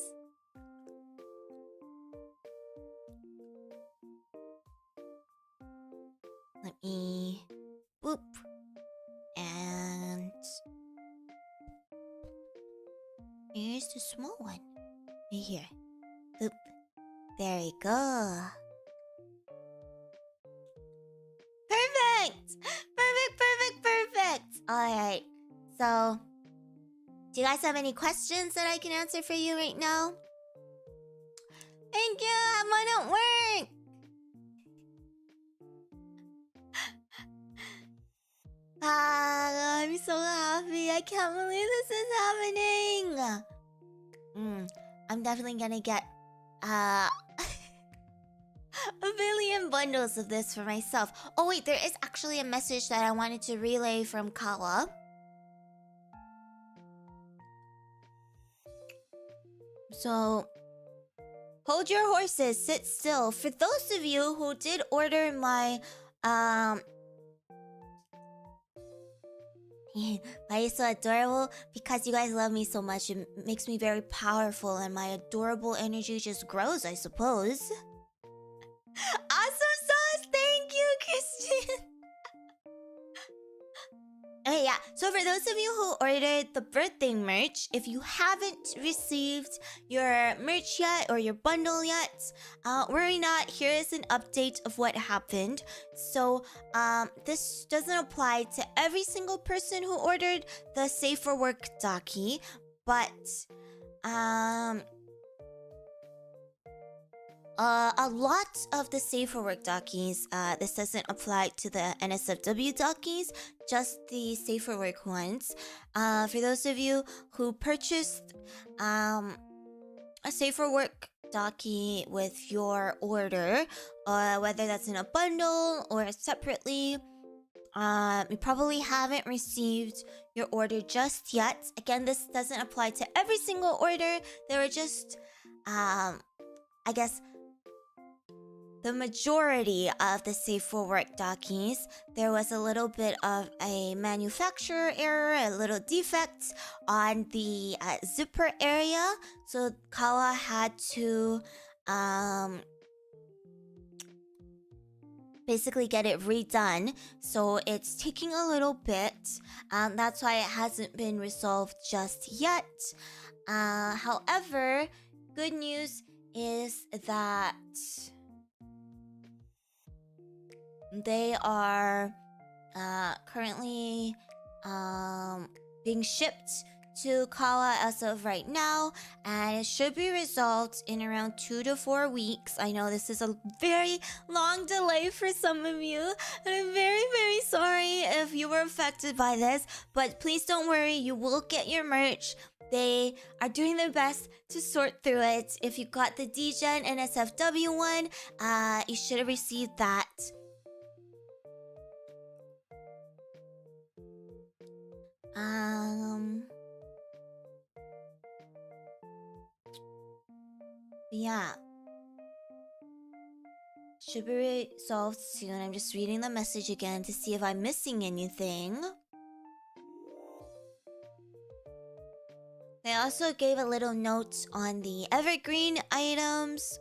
Let me boop and here's the small one right here. Boop. There you go. Perfect! Perfect! Alright. So, do you guys have any questions that I can answer for you right now? Thank you! Have fun at work! I'm so happy. I can't believe this is happening. I'm definitely gonna get a billion bundles of this for myself. Oh wait, there is actually a message that I wanted to relay from Kawa. So, hold your horses, sit still. For those of you who did order my why are you so adorable? Because you guys love me so much, it makes me very powerful and my adorable energy just grows, I suppose. Awesome sauce! Thank you, Christian! Okay, yeah. So for those of you who ordered the birthday merch, if you haven't received your merch yet or your bundle yet, worry not. Here is an update of what happened. So this doesn't apply to every single person who ordered the Safe for Work Daki, but a lot of the Safe for Work Dakis, this doesn't apply to the NSFW Dakis, just the Safe for Work ones. For those of you who purchased a Safe for Work Daki with your order, whether that's in a bundle or separately, you probably haven't received your order just yet. Again, this doesn't apply to every single order. There were just I guess the majority of the safe for work dockies, there was a little bit of a manufacturer error, a little defect on the zipper area. So Kawa had to basically get it redone. So it's taking a little bit. That's why it hasn't been resolved just yet. However, good news is that they are currently being shipped to Kawa as of right now, and it should be resolved in around 2 to 4 weeks. I know this is a very long delay for some of you, and I'm very, very sorry if you were affected by this, but please don't worry, you will get your merch. They are doing their best to sort through it. If you got the DGen NSFW one, you should have received that. Yeah. Should be resolved soon. I'm just reading the message again to see if I'm missing anything. They also gave a little note on the evergreen items.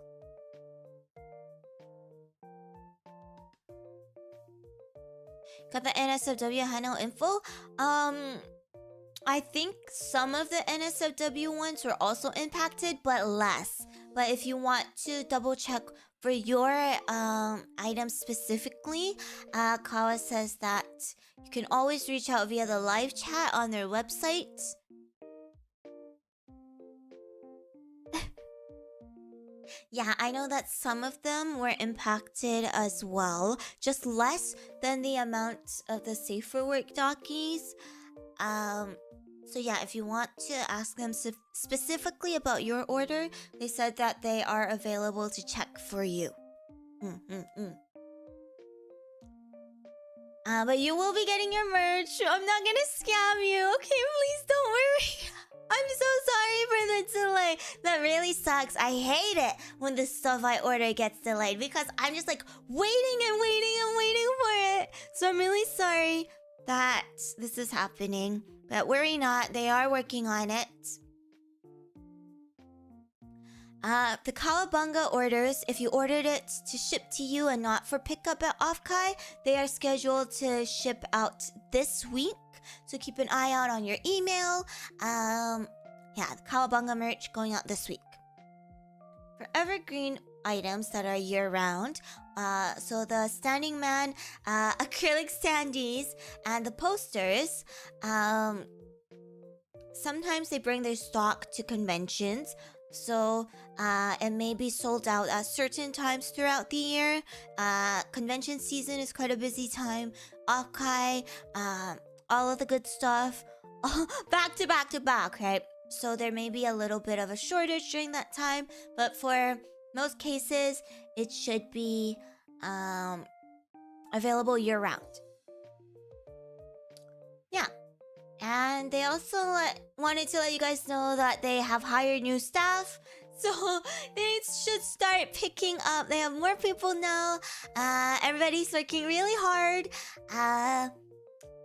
Got the NSFW Hano info. I think some of the NSFW ones were also impacted, but less. But if you want to double check for your items specifically, Kawa says that you can always reach out via the live chat on their website. Yeah, I know that some of them were impacted as well, just less than the amount of the safer work dockies. So yeah, if you want to ask them specifically about your order, they said that they are available to check for you. But you will be getting your merch. I'm not gonna scam you, okay? Please don't worry. I'm so sorry for the delay. That really sucks. I hate it when the stuff I order gets delayed because I'm just like waiting and waiting and waiting for it. So I'm really sorry that this is happening. But worry not, they are working on it. The Kawabunga orders, if you ordered it to ship to you and not for pickup at Offkai, they are scheduled to ship out this week. So keep an eye out on your email. Yeah, the Kawabunga merch going out this week. For evergreen items that are year-round, so the Standing Man acrylic standees and the posters, sometimes they bring their stock to conventions. So it may be sold out at certain times throughout the year. Convention season is quite a busy time. Offkai, all of the good stuff, back to back to back, right? So there may be a little bit of a shortage during that time, but for most cases, it should be available year-round. Yeah. And they also wanted to let you guys know that they have hired new staff. So they should start picking up. They have more people now. Everybody's working really hard.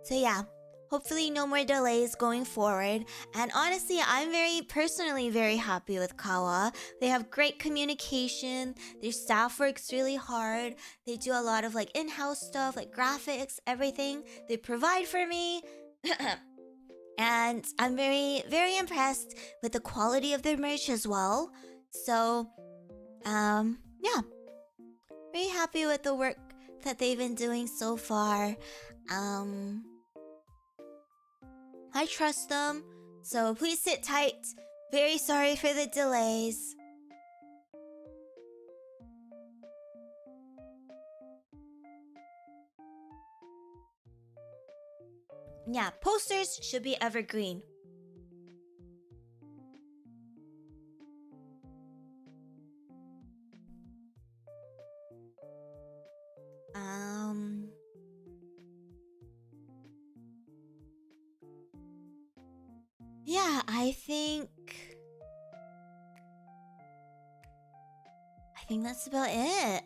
So yeah, hopefully no more delays going forward. And honestly, I'm personally very happy with Kawa. They have great communication. Their staff works really hard. They do a lot of like in-house stuff, like graphics, everything. They provide for me. And I'm very, very impressed with the quality of their merch as well. So, yeah. Very happy with the work that they've been doing so far. I trust them, so please sit tight. Very sorry for the delays. Yeah, posters should be evergreen. Yeah, I think think that's about it.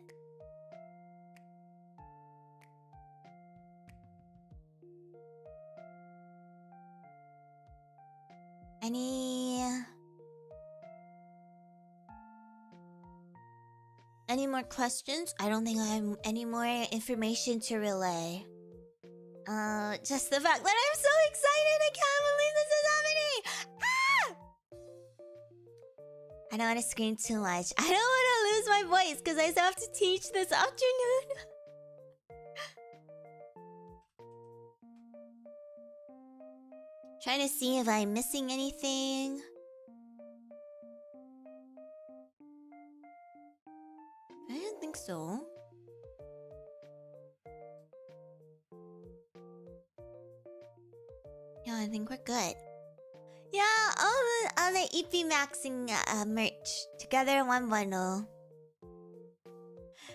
Any more questions? I don't think I have any more information to relay. Just the fact that I'm so excited! I can't believe this is happening! Ah! I don't want to scream too much. I don't want to lose my voice because I still have to teach this afternoon. Trying to see if I'm missing anything. I don't think so. Yeah, I think we're good. Yeah, all the EP Maxing merch together in one bundle.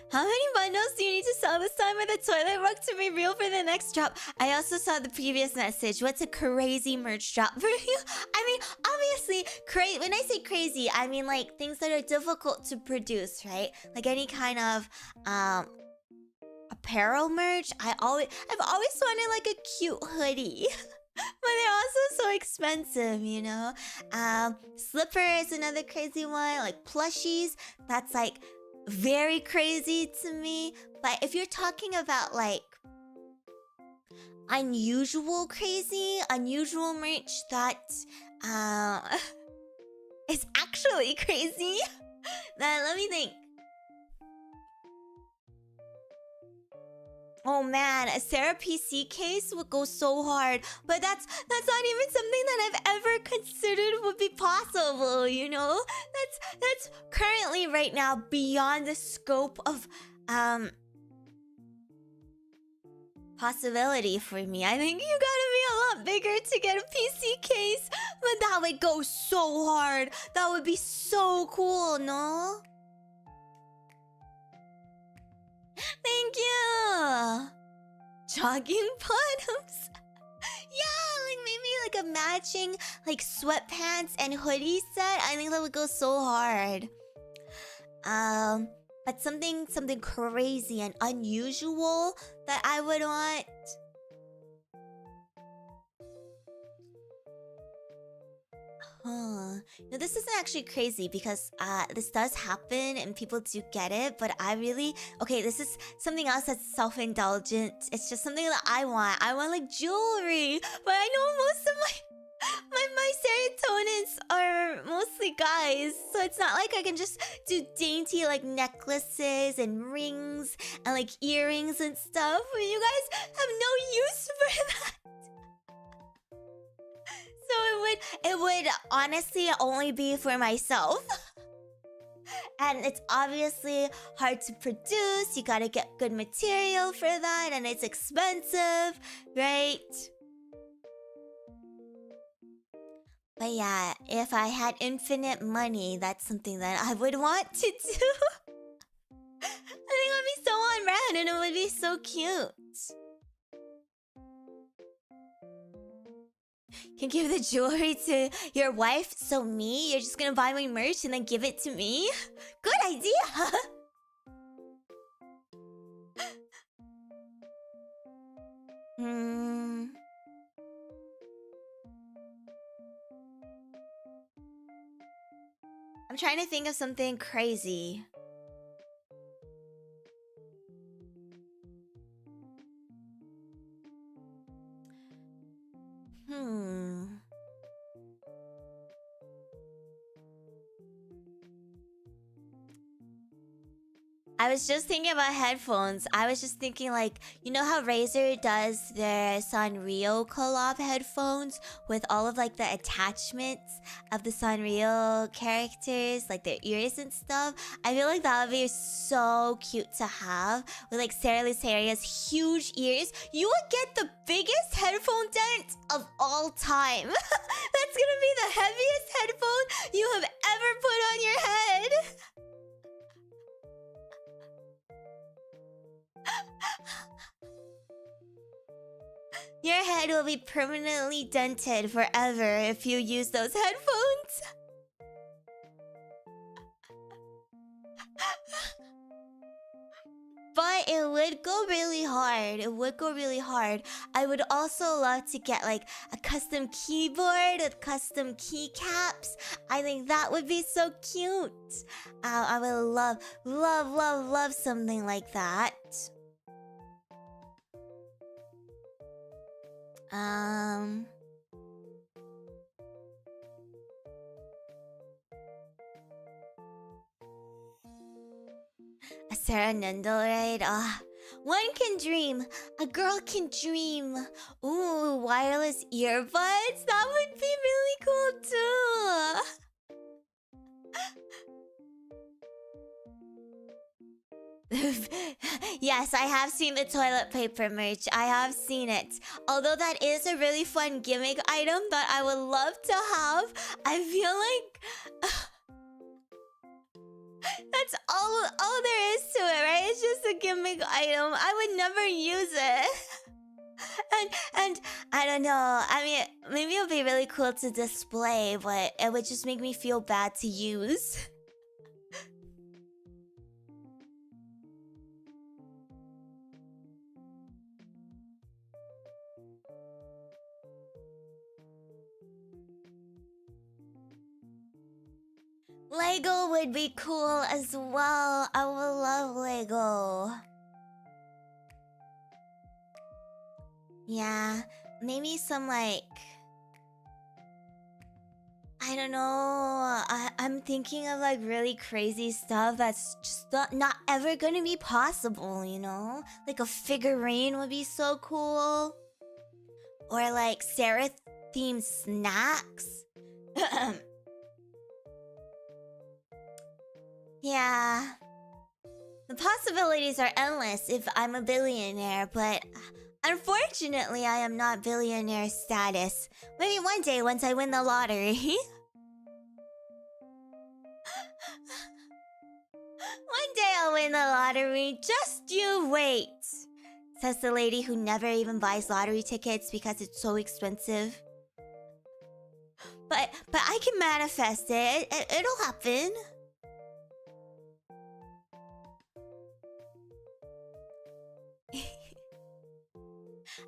How many bundles do you need to sell this time with the toilet rug to be real for the next drop? I also saw the previous message. What's a crazy merch drop for you? I mean, obviously, when I say crazy, I mean like things that are difficult to produce, right? Like any kind of apparel merch. I've always wanted like a cute hoodie. But they're also so expensive, you know? Slipper is another crazy one. Like plushies, that's like very crazy to me. But if you're talking about like unusual merch that is actually crazy, then let me think. Oh man, a Cera PC case would go so hard, but that's not even something that I've ever considered would be possible, you know? That's currently right now beyond the scope of possibility for me. I think you gotta be a lot bigger to get a PC case, but that would go so hard. That would be so cool, no? Thank you! Jogging bottoms? Yeah, like maybe like a matching like sweatpants and hoodie set. I think that would go so hard. But something crazy and unusual that I would want. No, this isn't actually crazy because this does happen and people do get it, but okay, this is something else that's self-indulgent. It's just something that I want. I want like jewelry, but I know most of my serotonins are mostly guys, so it's not like I can just do dainty like necklaces and rings and like earrings and stuff. You guys have no use for that. So it would honestly only be for myself. And it's obviously hard to produce. You gotta get good material for that, and it's expensive, right? But yeah, if I had infinite money, that's something that I would want to do. I think it would be so on brand and it would be so cute. You can give the jewelry to your wife, so me, you're just gonna buy my merch and then give it to me? Good idea! I'm trying to think of something crazy. I was just thinking about headphones. I was just thinking like, you know how Razer does their Sanrio collab headphones with all of like the attachments of the Sanrio characters, like their ears and stuff? I feel like that would be so cute to have with like Cera Luceria's huge ears. You would get the biggest headphone dent of all time. That's gonna be the heaviest headphone you have ever put on your head. Your head will be permanently dented forever if you use those headphones. go really hard. It would go really hard. I would also love to get like a custom keyboard with custom keycaps. I think that would be so cute. I would love something like that. A Sarah Nundle, right? One can dream. A girl can dream. Ooh, wireless earbuds? That would be really cool too. Yes, I have seen the toilet paper merch. I have seen it. Although that is a really fun gimmick item that I would love to have, I feel like that's all there is to it, right? It's just a gimmick item. I would never use it. And I don't know. I mean, maybe it would be really cool to display, but it would just make me feel bad to use. Lego would be cool as well. I would love Lego. Yeah, maybe some like... I don't know. I'm thinking of like really crazy stuff that's just not ever gonna be possible, you know? Like a figurine would be so cool. Or like Sarah-themed snacks. Yeah. The possibilities are endless if I'm a billionaire, but unfortunately I am not billionaire status. Maybe one day once I win the lottery. One day I'll win the lottery, just you wait. Says the lady who never even buys lottery tickets because it's so expensive. But I can manifest it. It'll happen.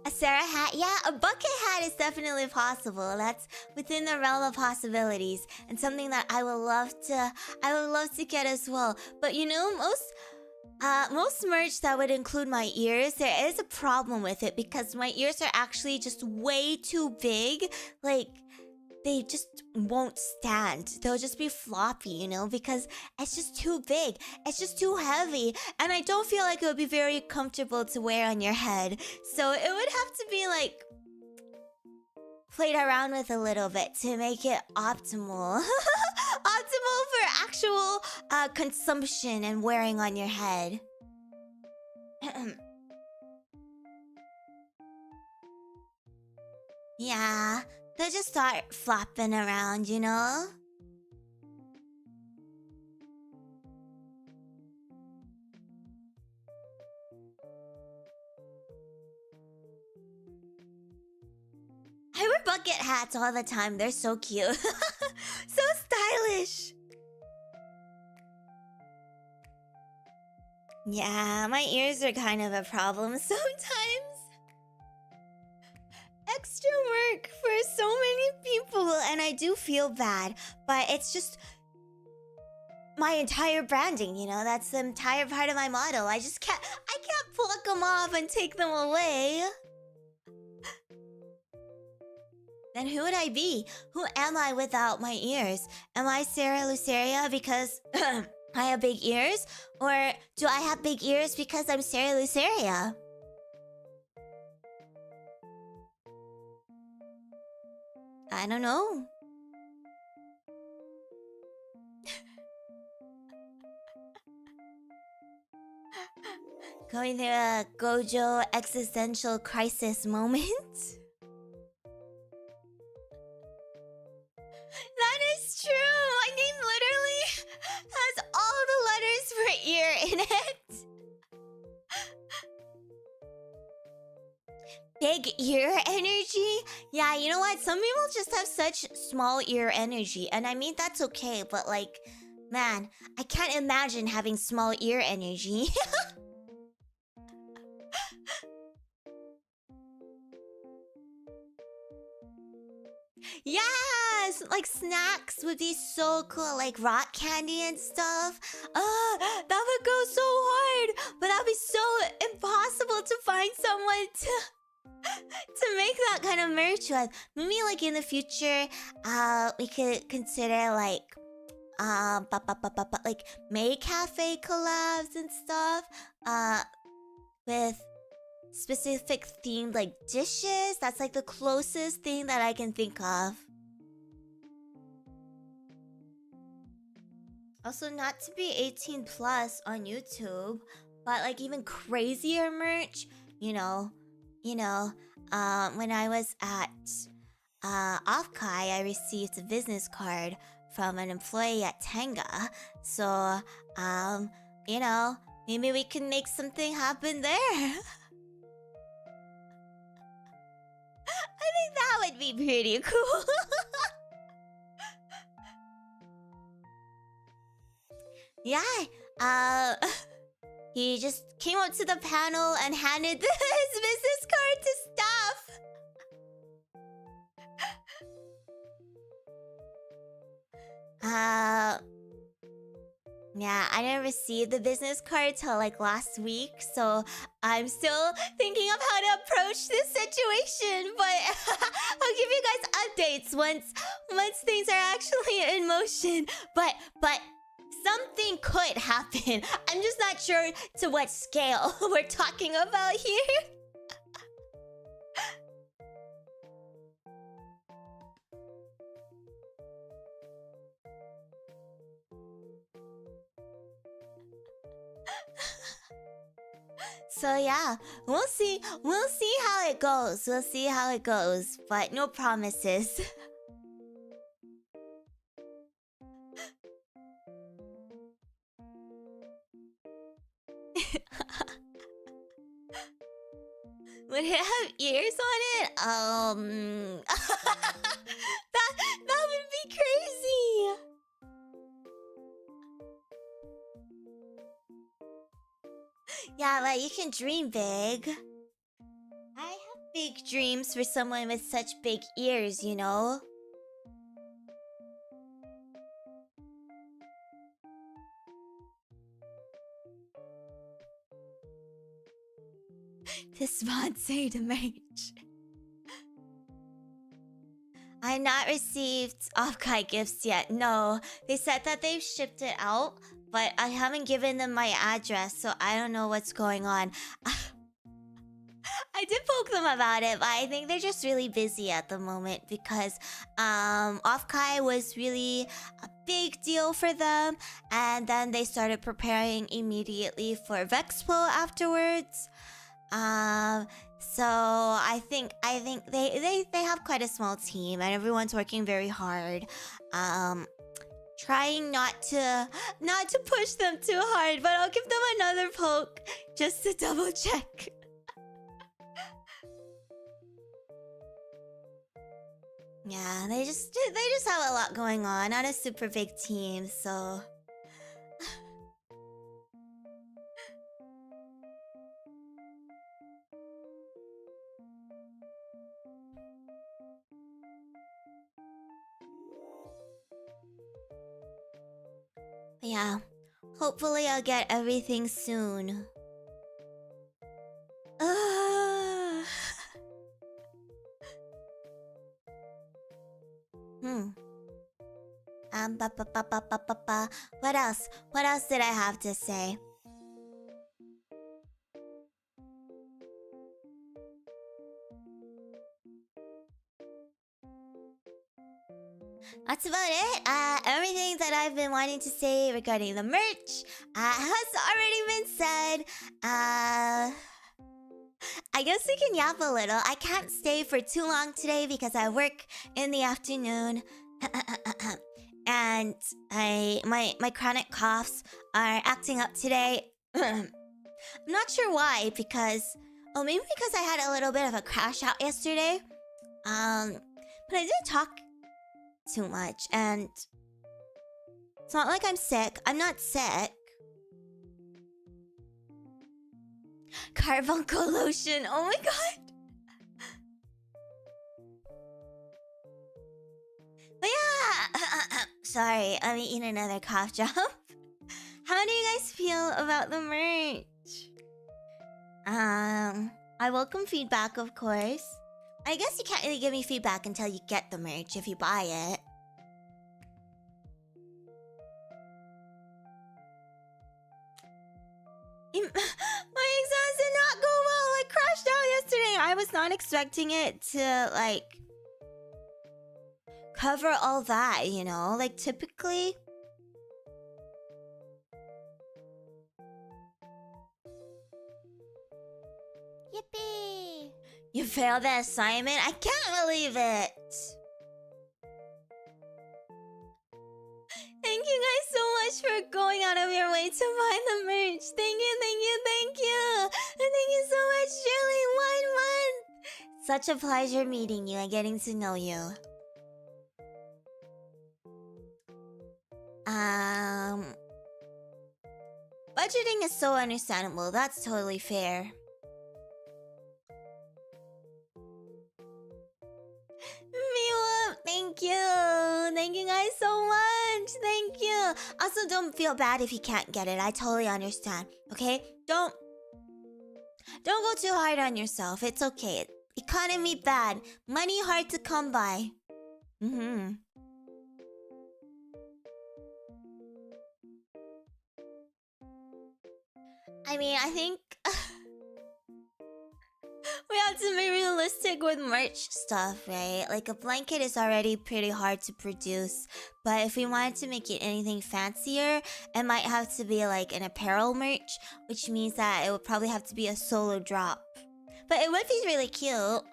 A Sarah hat? Yeah, a bucket hat is definitely possible. That's within the realm of possibilities and something that I would love to get as well. But you know, most merch that would include my ears, there is a problem with it because my ears are actually just way too big. Like, they just won't stand. They'll just be floppy, you know, because it's just too big. It's just too heavy. And I don't feel like it would be very comfortable to wear on your head. So it would have to be like played around with a little bit to make it optimal. Optimal for actual consumption and wearing on your head. Yeah. They'll just start flopping around, you know? I wear bucket hats all the time. They're so cute. So stylish. Yeah, my ears are kind of a problem sometimes. Extra work for so many people, and I do feel bad, but it's just my entire branding, you know? That's the entire part of my model. I can't pluck them off and take them away. Then who would I be? Who am I without my ears? Am I Cera Luceria because I have big ears? Or do I have big ears because I'm Cera Luceria? I don't know. Going through a Gojo existential crisis moment? That is true! My name literally has all the letters for ear in it. Big ear energy? Yeah, you know what? Some people just have such small ear energy. And I mean, that's okay. But like, man, I can't imagine having small ear energy. Yes, like snacks would be so cool, like rock candy and stuff. That would go so hard, but that'd be so impossible to find someone to make that kind of merch with. Maybe like in the future, we could consider like like May Cafe collabs and stuff. With specific themed like dishes. That's like the closest thing that I can think of. Also, not to be 18 plus on YouTube, but like even crazier merch. When I was at Offkai, I received a business card from an employee at Tenga. So, maybe we can make something happen there. I think that would be pretty cool. Yeah, he just came up to the panel and handed his business card to staff. Yeah, I didn't receive the business card till like last week, so I'm still thinking of how to approach this situation. But I'll give you guys updates once things are actually in motion. But something could happen. I'm just not sure to what scale we're talking about here. So yeah, we'll see how it goes. We'll see how it goes, but no promises. Would it have ears on it? That would be crazy. Yeah, but you can dream big. I have big dreams for someone with such big ears, you know? To sponsor the merch. I have not received Offkai gifts yet. No, they said that they've shipped it out, but I haven't given them my address, so I don't know what's going on. I did poke them about it, but I think they're just really busy at the moment because Offkai was really a big deal for them, and then they started preparing immediately for Vexpo afterwards. So I think they have quite a small team, and everyone's working very hard. Trying not to push them too hard, but I'll give them another poke just to double check. Yeah, they just have a lot going on a super big team, so yeah, hopefully I'll get everything soon. What else? What else did I have to say? That's about it. Everything that I've been wanting to say regarding the merch has already been said. I guess we can yap a little. I can't stay for too long today because I work in the afternoon. And my chronic coughs are acting up today. I'm not sure why, maybe because I had a little bit of a crash out yesterday. But I didn't talk too much, and it's not like I'm sick. I'm not sick. Carbuncle lotion. Oh my god. Sorry, I'm eating another cough drop. How do you guys feel about the merch? I welcome feedback, of course. I guess you can't really give me feedback until you get the merch if you buy it. My exams did not go well. I crashed out yesterday. I was not expecting it to, like, cover all that, you know? Like, typically... Yippee! You failed the assignment? I can't believe it! Thank you guys so much for going out of your way to buy the merch. Thank you, thank you, thank you! And thank you so much, Shirley! 1 month! Such a pleasure meeting you and getting to know you. Budgeting is so understandable. That's totally fair. Thank you. Thank you guys so much. Thank you. Also, don't feel bad if you can't get it. I totally understand. Okay? Don't go too hard on yourself. It's okay. Economy bad. Money hard to come by. I mean, I think we have to be realistic with merch stuff, right? Like, a blanket is already pretty hard to produce. But if we wanted to make it anything fancier, it might have to be like an apparel merch, which means that it would probably have to be a solo drop. But it would be really cute.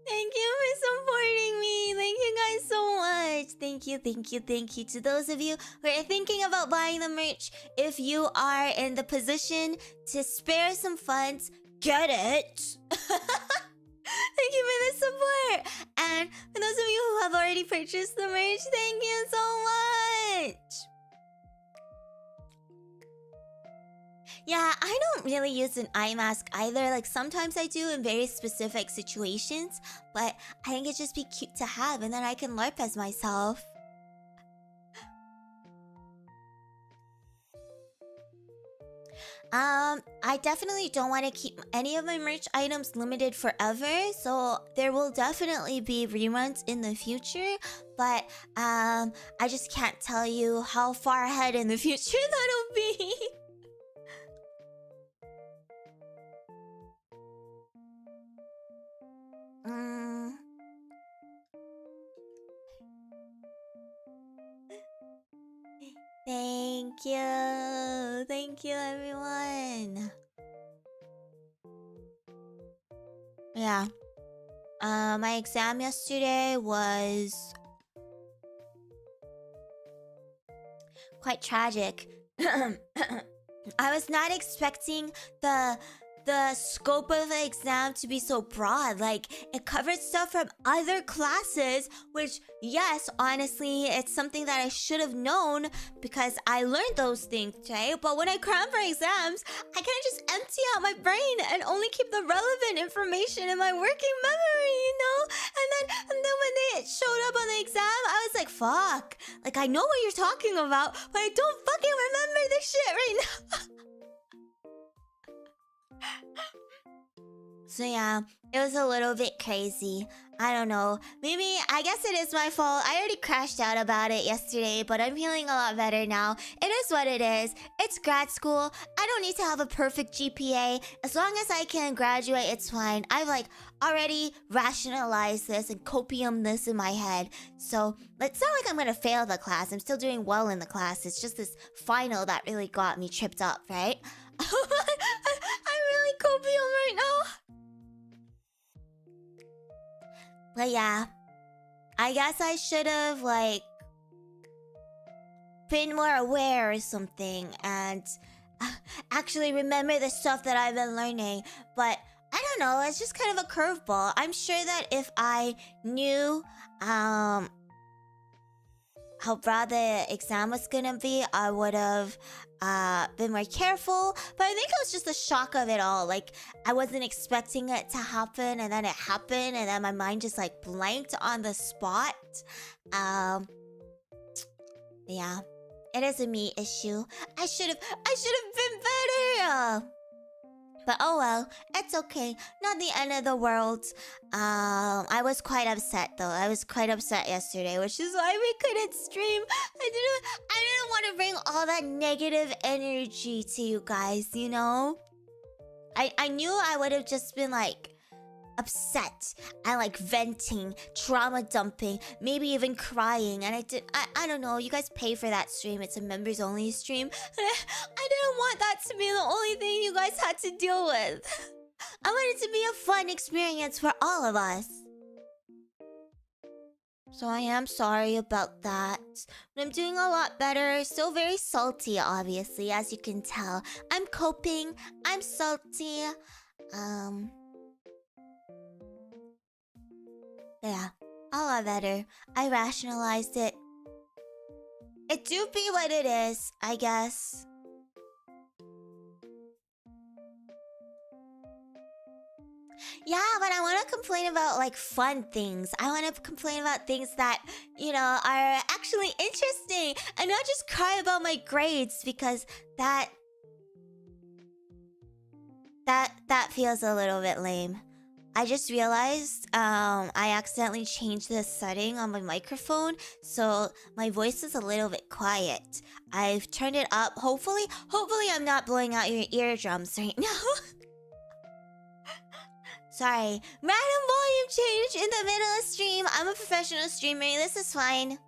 Thank you for supporting me. Thank you guys so much. Thank you, thank you, thank you. To those of you who are thinking about buying the merch, if you are in the position to spare some funds, get it. Thank you for the support. And for those of you who have already purchased the merch, thank you so much. Yeah, I don't really use an eye mask either. Like, sometimes I do in very specific situations, but I think it'd just be cute to have, and then I can LARP as myself. I definitely don't want to keep any of my merch items limited forever, so there will definitely be reruns in the future, but I just can't tell you how far ahead in the future that'll be. Thank you everyone. Yeah, my exam yesterday was quite tragic. I was not expecting the scope of the exam to be so broad. Like, it covered stuff from other classes, which, yes, honestly, it's something that I should have known because I learned those things, right? But when I cram for exams, I can't just empty out my brain and only keep the relevant information in my working memory, you know? And then when they showed up on the exam, I was like, fuck. Like, I know what you're talking about, but I don't fucking remember this shit right now. So yeah, it was a little bit crazy. I don't know. Maybe, I guess it is my fault. I already crashed out about it yesterday, but I'm feeling a lot better now. It is what it is. It's grad school. I don't need to have a perfect GPA. As long as I can graduate, it's fine. I've like already rationalized this and copium this in my head. So it's not like I'm gonna fail the class. I'm still doing well in the class. It's just this final that really got me tripped up, right? I'm really copium right now. But yeah, I guess I should have, like, been more aware or something and actually remember the stuff that I've been learning. But I don't know, it's just kind of a curveball. I'm sure that if I knew how broad the exam was gonna be, I would have been more careful. But I think it was just the shock of it all. Like, I wasn't expecting it to happen, and then it happened, and then my mind just like blanked on the spot. Yeah, it is a me issue. I should have been better. But oh well, it's okay. Not the end of the world. I was quite upset though. I was quite upset yesterday, which is why we couldn't stream. I didn't want to bring all that negative energy to you guys, you know? I knew I would have just been like upset and like venting, trauma dumping, maybe even crying, and I don't know, you guys pay for that stream. It's a members only stream, and I didn't want that to be the only thing you guys had to deal with. I want it to be a fun experience for all of us. So I am sorry about that, but I'm doing a lot better. Still very salty, obviously, as you can tell. I'm coping. I'm salty. Yeah, a lot better. I rationalized it. It do be what it is, I guess. Yeah, but I want to complain about like fun things. I want to complain about things that, you know, are actually interesting, and not just cry about my grades, because that feels a little bit lame. I just realized I accidentally changed the setting on my microphone, so my voice is a little bit quiet. I've turned it up. Hopefully I'm not blowing out your eardrums right now. Sorry. Random volume change in the middle of stream. I'm a professional streamer. This is fine.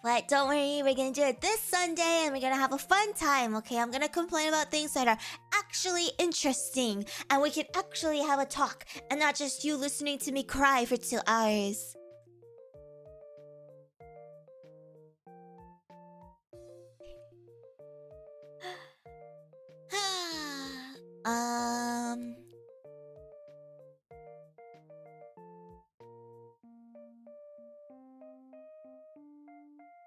But don't worry, we're gonna do it this Sunday and we're gonna have a fun time, okay? I'm gonna complain about things that are actually interesting, and we can actually have a talk, and not just you listening to me cry for 2 hours.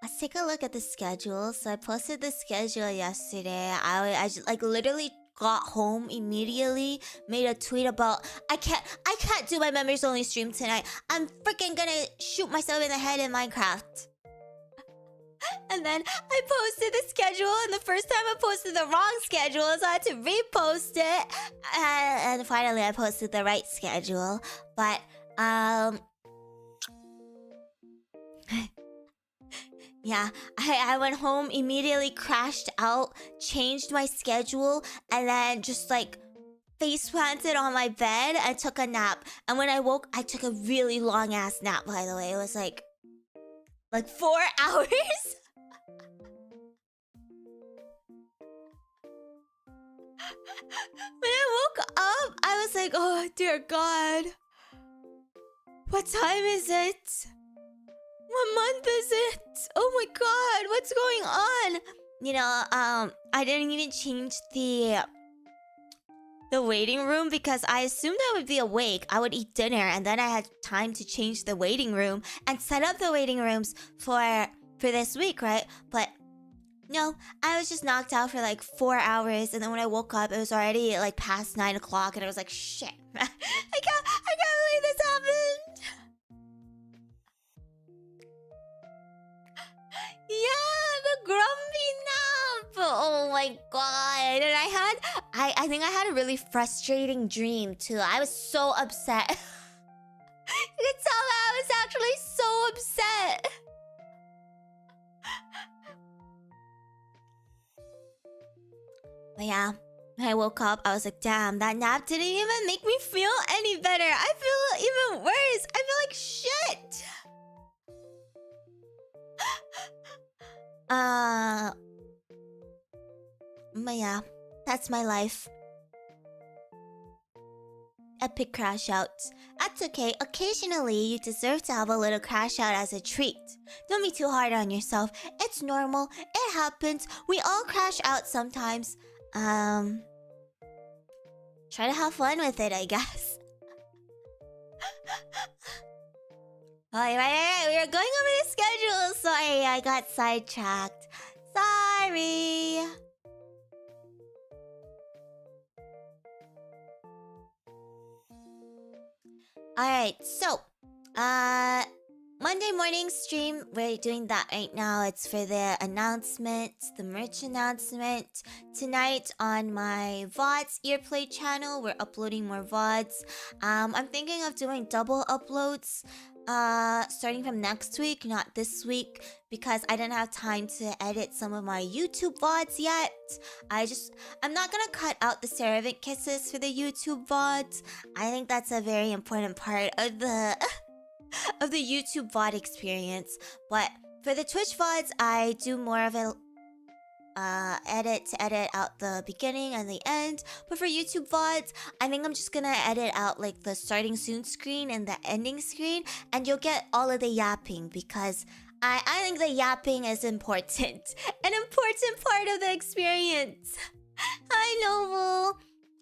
Let's take a look at the schedule. So I posted the schedule yesterday. I just, like, literally got home immediately, made a tweet about I can't do my members only stream tonight. I'm freaking gonna shoot myself in the head in Minecraft. And then I posted the schedule, and the first time I posted the wrong schedule, so I had to repost it. And finally I posted the right schedule. But yeah, I went home, immediately crashed out, changed my schedule, and then just like face planted on my bed and took a nap. And when I woke, I took a really long ass nap, by the way. It was like 4 hours. When I woke up, I was like, oh dear God, what time is it? What month is it? Oh my God, what's going on? You know, I didn't even change the waiting room because I assumed I would be awake. I would eat dinner, and then I had time to change the waiting room and set up the waiting rooms for this week, right? But no, I was just knocked out for like 4 hours, and then when I woke up, it was already like past 9 o'clock, and I was like, shit, I can't believe this happened. Yeah, the grumpy nap. Oh my God. And I think I had a really frustrating dream too. I was so upset. You can tell that I was actually so upset. But yeah, when I woke up, I was like, damn, that nap didn't even make me feel any better. I feel even worse. I feel like shit. But yeah, that's my life. Epic crash outs. That's okay. Occasionally, you deserve to have a little crash out as a treat. Don't be too hard on yourself. It's normal. It happens. We all crash out sometimes. Try to have fun with it, I guess. Right. We were going over the schedule. Sorry, I got sidetracked. Sorry. Alright, so, Monday morning stream, we're doing that right now. It's for the announcement, the merch announcement. Tonight on my VODs Earplay channel, we're uploading more VODs. I'm thinking of doing double uploads, starting from next week, not this week, because I didn't have time to edit some of my YouTube VODs yet. I'm not gonna cut out the Ceravant kisses for the YouTube VODs. I think that's a very important part of the of the YouTube VOD experience. But for the Twitch VODs, I do more of a edit to edit out the beginning and the end. But for YouTube VODs, I think I'm just gonna edit out like the starting soon screen and the ending screen, and you'll get all of the yapping, because I think the yapping is important. An important part of the experience. I know.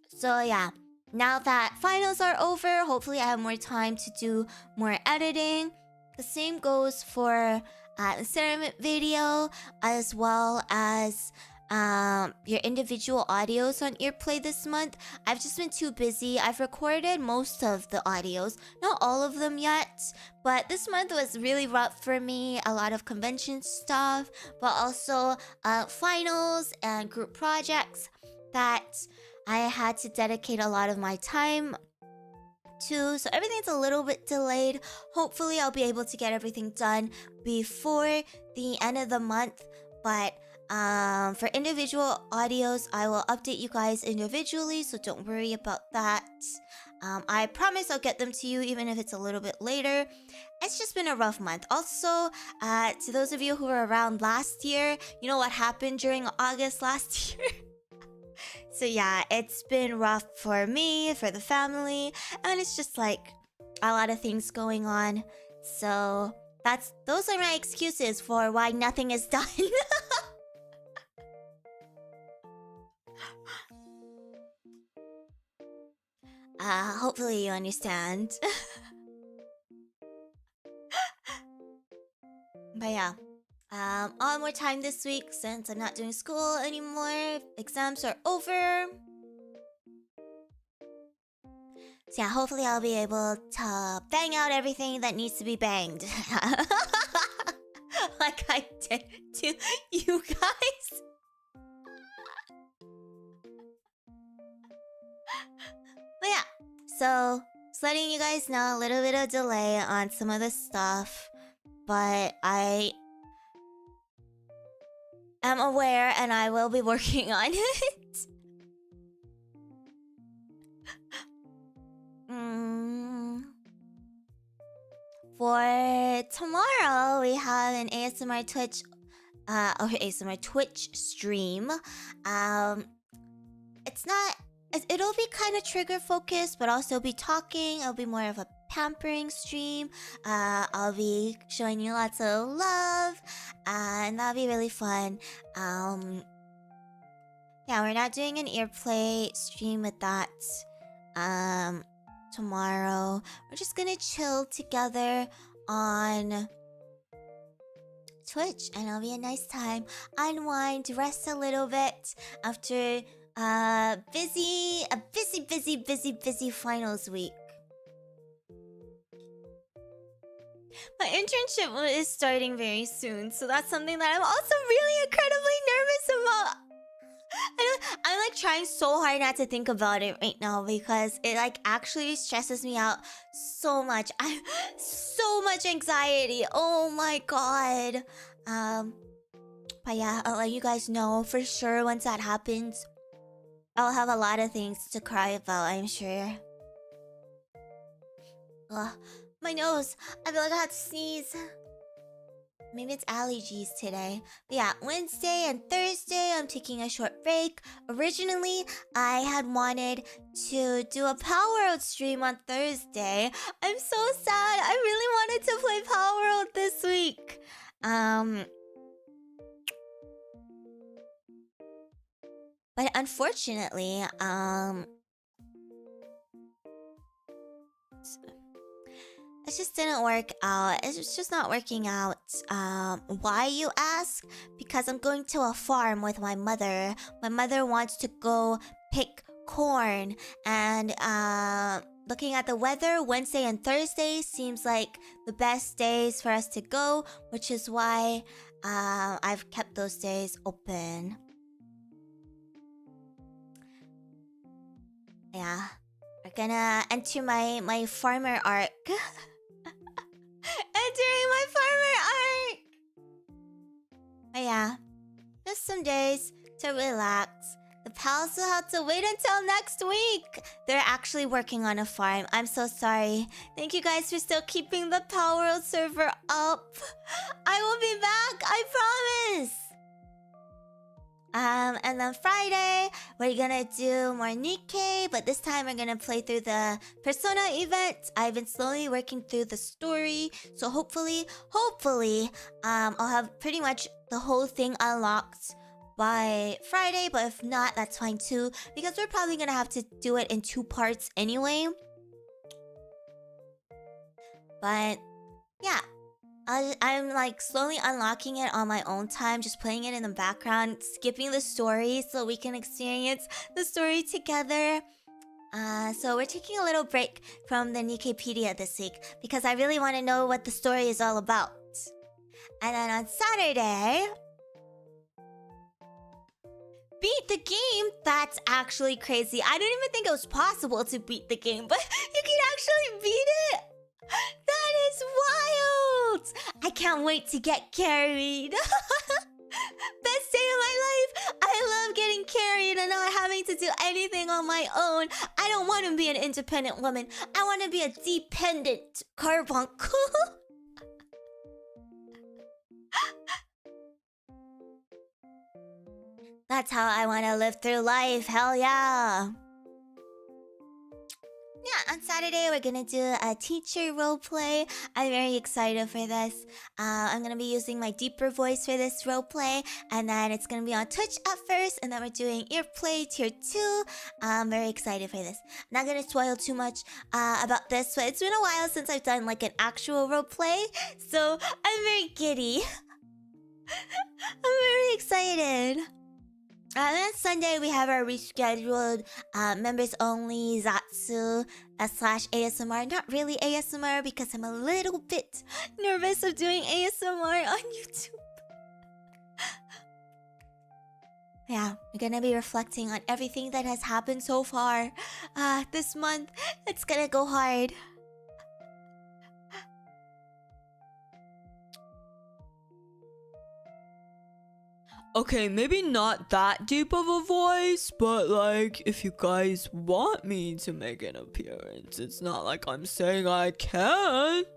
So yeah. Now that finals are over, hopefully I have more time to do more editing. The same goes for the Ceravant video, as well as your individual audios on Earplay this month. I've just been too busy. I've recorded most of the audios, not all of them yet, but this month was really rough for me. A lot of convention stuff, but also finals and group projects that I had to dedicate a lot of my time to, so everything's a little bit delayed. Hopefully I'll be able to get everything done before the end of the month, but for individual audios, I will update you guys individually, so don't worry about that. I promise I'll get them to you even if it's a little bit later. It's just been a rough month. Also, to those of you who were around last year, you know what happened during August last year? So yeah, it's been rough for me, for the family, and it's just like a lot of things going on. So those are my excuses for why nothing is done. Hopefully you understand. But yeah. All more time this week since I'm not doing school anymore. Exams are over. So yeah, hopefully I'll be able to bang out everything that needs to be banged. Like I did to you guys. But yeah, so just letting you guys know, a little bit of delay on some of the stuff. But I am aware and I will be working on it. For tomorrow, we have an ASMR Twitch, or ASMR Twitch stream. It'll be kind of trigger focused, but also be talking. It'll be more of a pampering stream. I'll be showing you lots of love, and that'll be really fun. Yeah, we're not doing an Earplay stream with that. Tomorrow, we're just gonna chill together on Twitch, and it'll be a nice time. Unwind, rest a little bit after a busy finals week. My internship is starting very soon, so that's something that I'm also really incredibly nervous about. I'm like trying so hard not to think about it right now, because it like actually stresses me out so much. I have so much anxiety. Oh my god. But yeah, I'll let you guys know for sure once that happens. I'll have a lot of things to cry about, I'm sure. Ugh, my nose. I feel like I have to sneeze. Maybe it's allergies today. But yeah, Wednesday and Thursday, I'm taking a short break. Originally, I had wanted to do a Power Out stream on Thursday. I'm so sad. I really wanted to play Power Out this week. But unfortunately, it's just didn't work out. It's just not working out. Why, you ask? Because I'm going to a farm with my mother. My mother wants to go pick corn. And looking at the weather, Wednesday and Thursday seems like the best days for us to go, which is why I've kept those days open. Yeah. We're gonna enter my farmer arc. Entering my farmer arc! But yeah. Just some days to relax. The pals will have to wait until next week. They're actually working on a farm. I'm so sorry. Thank you guys for still keeping the Power World server up. I will be back, I promise. And then Friday, we're gonna do more Nikkei, but this time we're gonna play through the Persona event. I've been slowly working through the story, so hopefully, I'll have pretty much the whole thing unlocked by Friday, but if not, that's fine too, because we're probably gonna have to do it in 2 parts anyway. But yeah. I'm like slowly unlocking it on my own time, just playing it in the background, skipping the story so we can experience the story together. So we're taking a little break from the Nikkeipedia this week because I really want to know what the story is all about. And then on Saturday, beat the game? That's actually crazy. I didn't even think it was possible to beat the game, but you can actually beat it? That is wild! I can't wait to get carried. Best day of my life. I love getting carried and not having to do anything on my own. I don't want to be an independent woman. I want to be a dependent carbuncle. That's how I want to live through life. Hell yeah. Yeah, on Saturday we're gonna do a teacher roleplay. I'm very excited for this. I'm gonna be using my deeper voice for this roleplay, and then it's gonna be on Twitch at first, and then we're doing earplay tier 2. I'm very excited for this. Not gonna spoil too much about this, but it's been a while since I've done like an actual roleplay, so I'm very giddy. I'm very excited. And then Sunday we have our rescheduled members only Zatsu / ASMR. Not really ASMR because I'm a little bit nervous of doing ASMR on YouTube. Yeah, we're gonna be reflecting on everything that has happened so far this month. It's gonna go hard. Okay, maybe not that deep of a voice, but like, if you guys want me to make an appearance, it's not like I'm saying I can't.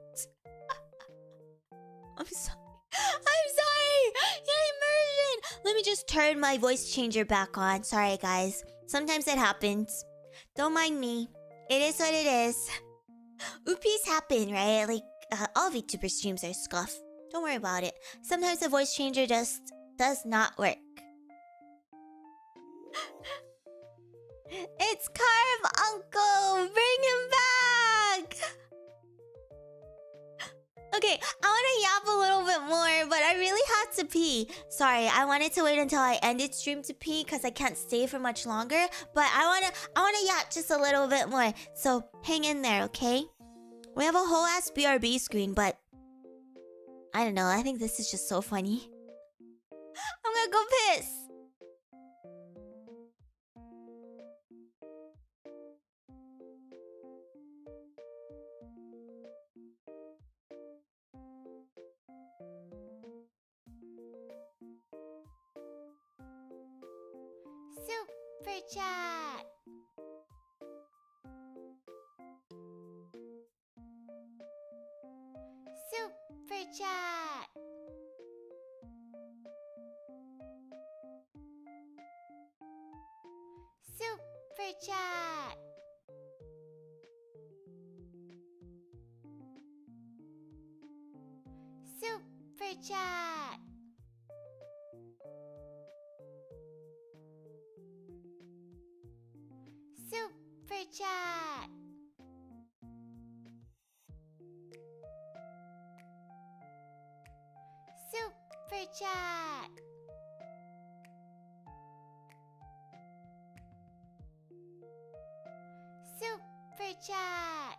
I'm sorry. I'm sorry! Your immersion! Let me just turn my voice changer back on. Sorry, guys. Sometimes it happens. Don't mind me. It is what it is. Oopies happen, right? Like, all VTuber streams are scuffed. Don't worry about it. Sometimes the voice changer just does not work. It's Carbuncle! Bring him back! Okay, I want to yap a little bit more, but I really had to pee. Sorry, I wanted to wait until I ended stream to pee because I can't stay for much longer. But I wanna yap just a little bit more. So hang in there, okay? We have a whole ass BRB screen, but I don't know. I think this is just so funny. I'm gonna go piss. Super chat. Super chat. Super chat. Super chat. Super chat. chat. Super chat.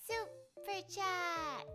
Super chat.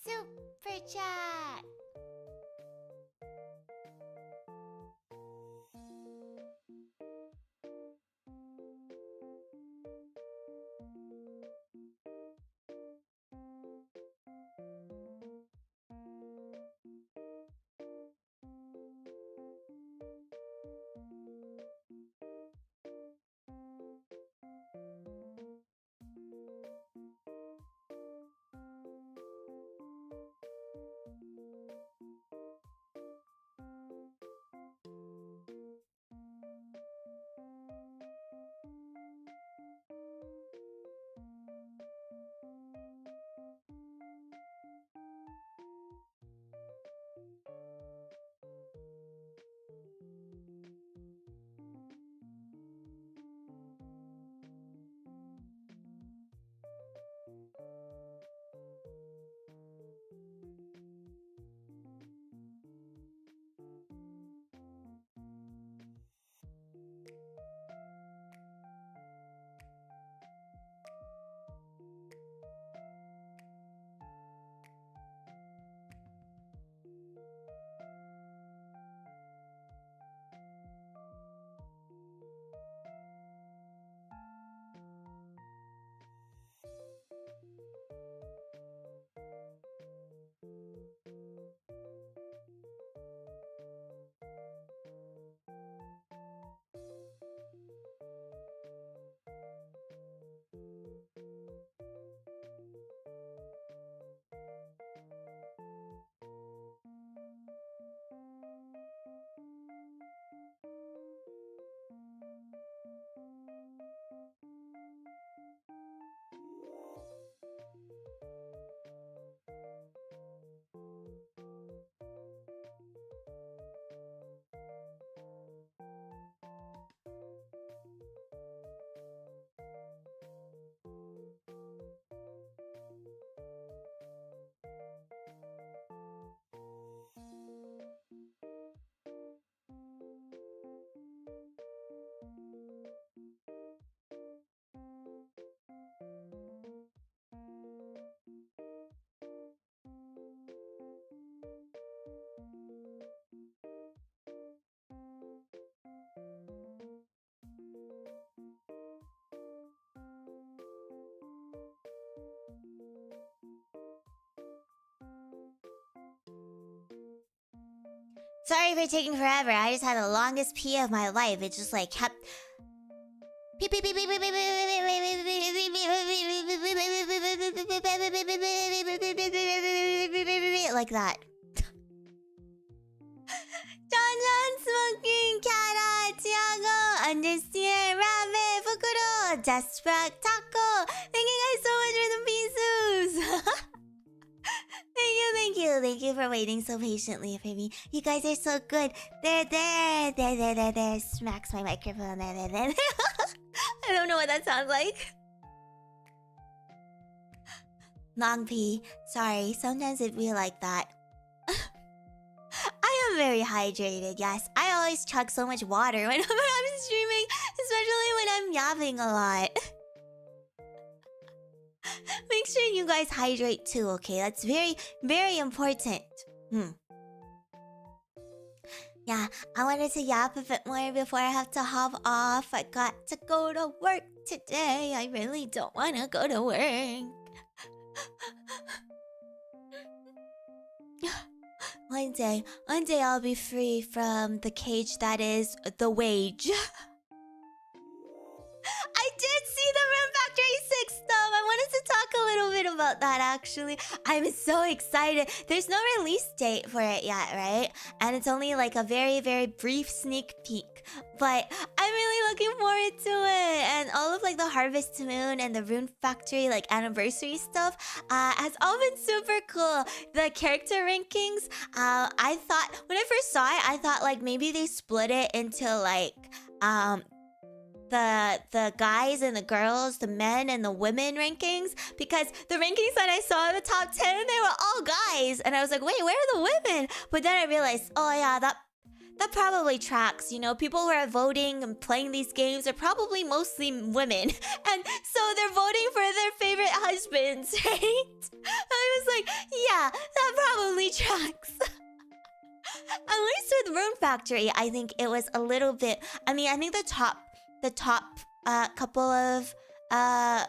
Super chat. Sorry for taking forever. I just had the longest pee of my life. It just like kept like that. JonJonH, Smoking, Cat, Thiago, Understeer, Rabbit, Fukuro, Despruk, Taco. Thank you guys so much for the pieces. Thank you for waiting so patiently for me. You guys are so good. There. Smacks my microphone. I don't know what that sounds like. Long pee. Sorry, sometimes it be like that. I am very hydrated, yes. I always chug so much water whenever I'm streaming, especially when I'm yapping a lot. Make sure you guys hydrate too, okay? That's very, very important. Yeah, I wanted to yap a bit more before I have to hop off. I got to go to work today. I really don't want to go to work. One day I'll be free from the cage that is the wage. I did see the Rune Factory 6 stuff. I wanted to talk a little bit about that actually. I'm so excited. There's no release date for it yet, right? And it's only like a very, very brief sneak peek. But I'm really looking forward to it. And all of like the Harvest Moon and the Rune Factory like anniversary stuff has all been super cool. The character rankings, I thought, when I first saw it, I thought like maybe they split it into like the guys and the girls, the men and the women rankings, because the rankings that I saw in the top 10, they were all guys, and I was like, wait, where are the women? But then I realized, oh yeah, that probably tracks. You know, people who are voting and playing these games are probably mostly women, and so they're voting for their favorite husbands, right? I was like, yeah, that probably tracks. At least with Rune Factory, I think it was a little bit, I mean, I think the top couple of I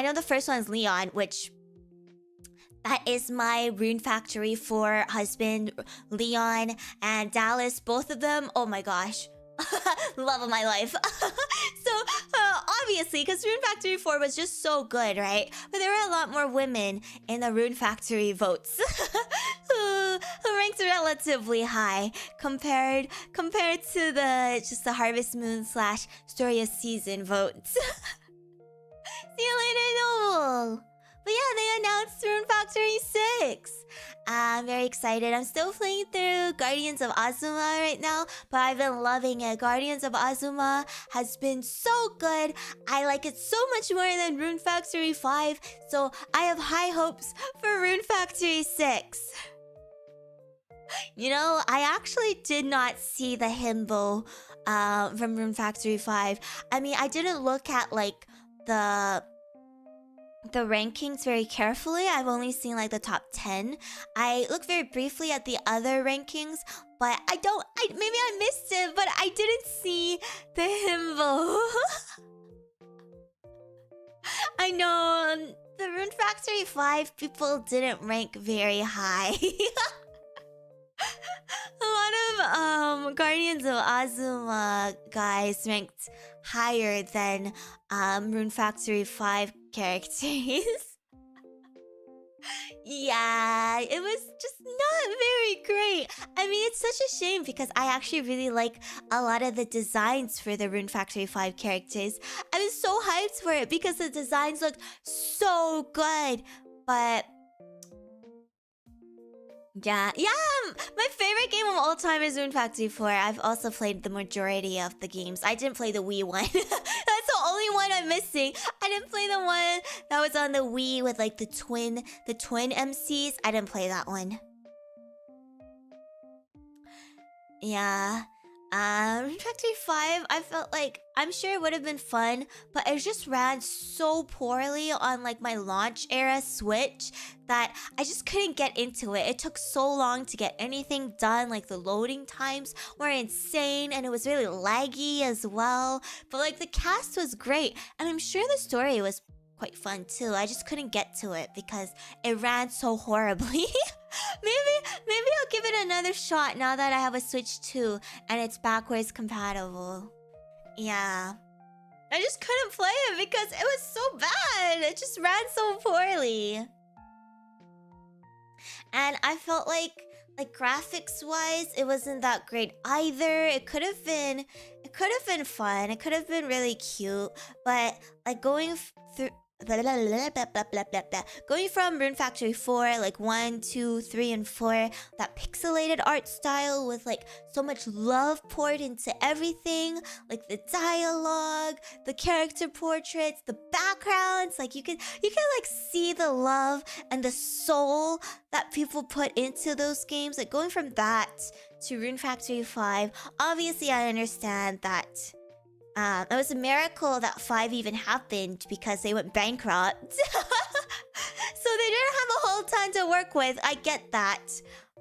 know the first one is Leon, which that is my Rune Factory 4 husband. Leon and Dallas, both of them, oh my gosh, love of my life. So obviously, because Rune Factory 4 was just so good, right? But there were a lot more women in the Rune Factory votes who ranked relatively high compared to the Harvest Moon / Story of Season votes. See you later, Noble. But yeah, they announced Rune Factory 6. I'm very excited. I'm still playing through Guardians of Azuma right now, but I've been loving it. Guardians of Azuma has been so good. I like it so much more than Rune Factory 5, so I have high hopes for Rune Factory 6. You know, I actually did not see the himbo from Rune Factory 5. I mean, I didn't look at like the rankings very carefully. I've only seen like the top 10. I looked very briefly at the other rankings, but maybe I missed it, but I didn't see the himbo. I know the Rune Factory 5 people didn't rank very high. A lot of Guardians of Azuma guys ranked higher than Rune Factory 5 characters. Yeah, it was just not very great. I mean, it's such a shame because I actually really like a lot of the designs for the Rune Factory 5 characters. I was so hyped for it because the designs looked so good. But yeah, my favorite game of all time is Rune Factory 4. I've also played the majority of the games. I didn't play the Wii one. That's the only one I'm missing. I didn't play the one that was on the Wii with like the twin MCs. I didn't play that one. Yeah. Rune Factory 5, I felt like, I'm sure it would have been fun, but it just ran so poorly on like my launch era Switch that I just couldn't get into it. It took so long to get anything done, like the loading times were insane and it was really laggy as well. But like the cast was great and I'm sure the story was quite fun too. I just couldn't get to it because it ran so horribly. Maybe I'll give it another shot now that I have a Switch 2 and it's backwards compatible. Yeah. I just couldn't play it because it was so bad. It just ran so poorly. And I felt like graphics wise, it wasn't that great either. It could have been fun. It could have been really cute, but like going from Rune Factory 4, like 1, 2, 3, and 4, that pixelated art style with like so much love poured into everything, like the dialogue, the character portraits, the backgrounds, like you can like see the love and the soul that people put into those games. Like going from that to Rune Factory 5, obviously I understand that it was a miracle that 5 even happened because they went bankrupt. So they didn't have a whole ton to work with. I get that.